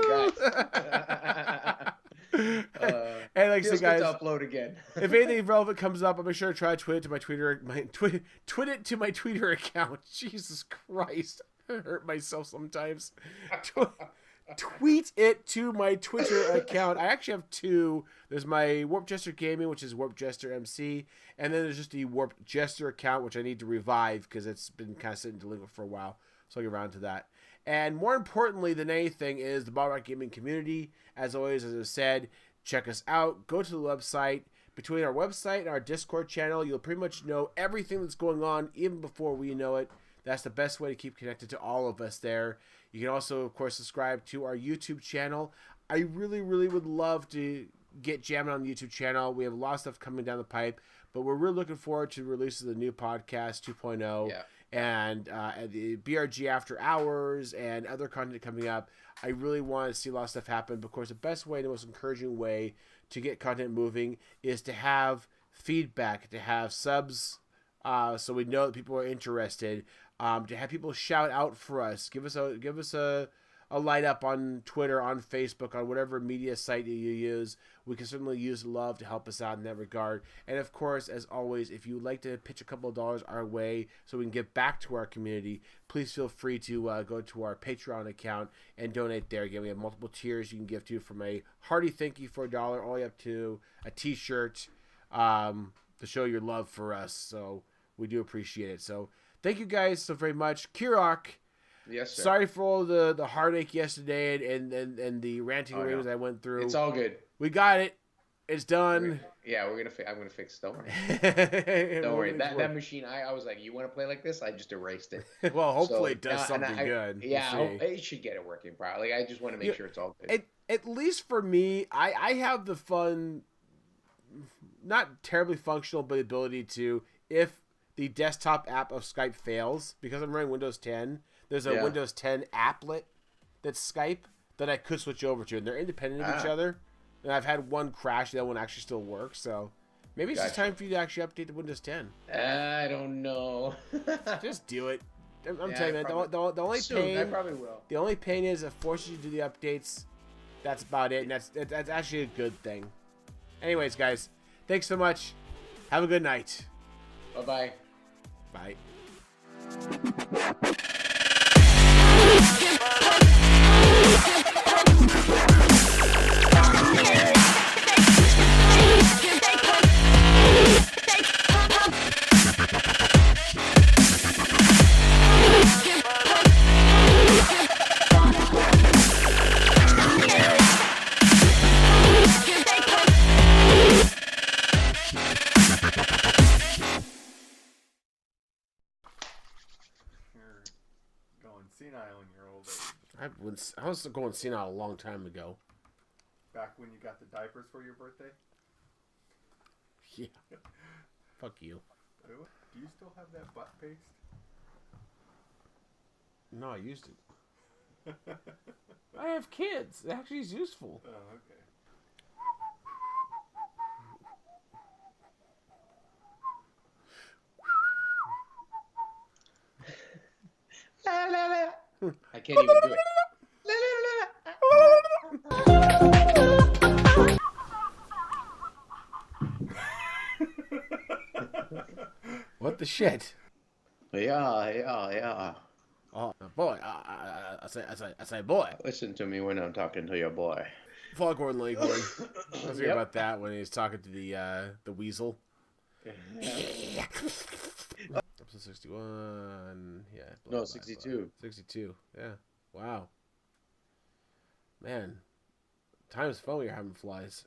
Nice. Congrats. And like I said, guys, to upload again. if anything relevant comes up, I'll make sure to try to tweet it to my tweet it to my Twitter account. Jesus Christ, I hurt myself sometimes. Tweet it to my Twitter account. I actually have two. There's my Warp Jester Gaming, which is Warp Jester MC, and then there's just the Warp Jester account, which I need to revive because it's been kind of sitting delinquent for a while. So I'll get around to that. And more importantly than anything is the Bottle Rock Gaming community. As always, as I said, check us out. Go to the website. Between our website and our Discord channel, you'll pretty much know everything that's going on even before we know it. That's the best way to keep connected to all of us there. You can also, of course, subscribe to our YouTube channel. I really, really would love to get jamming on the YouTube channel. We have a lot of stuff coming down the pipe, but we're really looking forward to the release of the new podcast 2.0 and the BRG After Hours and other content coming up. I really want to see a lot of stuff happen. But of course, the best way, the most encouraging way to get content moving is to have feedback, to have subs, so we know that people are interested. To have people shout out for us, give us a light up on Twitter, on Facebook, on whatever media site you use. We can certainly use love to help us out in that regard. And of course, as always, if you would like to pitch a couple of dollars our way so we can get back to our community, please feel free to go to our Patreon account and donate there. Again, we have multiple tiers you can give to, from a hearty thank you for $1 all the way up to a t-shirt to show your love for us. So we do appreciate it. So thank you guys so very much. Kirok, yes, sir. Sorry for all the heartache yesterday and the ranting rings I went through. It's all good. We got it. It's done. I'm gonna fix it. Don't worry. Don't worry. That machine. I was like, you want to play like this? I just erased it. Well, hopefully it does something good. Yeah, it should get it working properly. I just want to make sure it's all good. At least for me, I have the fun, not terribly functional, but ability to, if the desktop app of Skype fails, because I'm running Windows 10, there's a Windows 10 applet that's Skype that I could switch over to, and they're independent of each other. And I've had one crash, the other one actually still works, so maybe it's just time for you to actually update to Windows 10. I don't know. Just do it. I'm telling you, the only pain. I probably will. The only pain is it forces you to do the updates. That's about it, and that's actually a good thing. Anyways, guys, thanks so much. Have a good night. Bye-bye. Bye. Senile in your old age. I was going senile a long time ago. Back when you got the diapers for your birthday? Yeah. Fuck you. Do you still have that butt paste? No, I used it. I have kids. It actually is useful. Oh, okay. I can't even do it. What the shit? Yeah. Oh boy, I say, boy. Listen to me when I'm talking to your boy. Foghorn Leghorn. I was thinking about that when he was talking to the weasel. Episode 61. Yeah. No, 62. 62. Yeah. Wow. Man. Time's fun when you're having flies.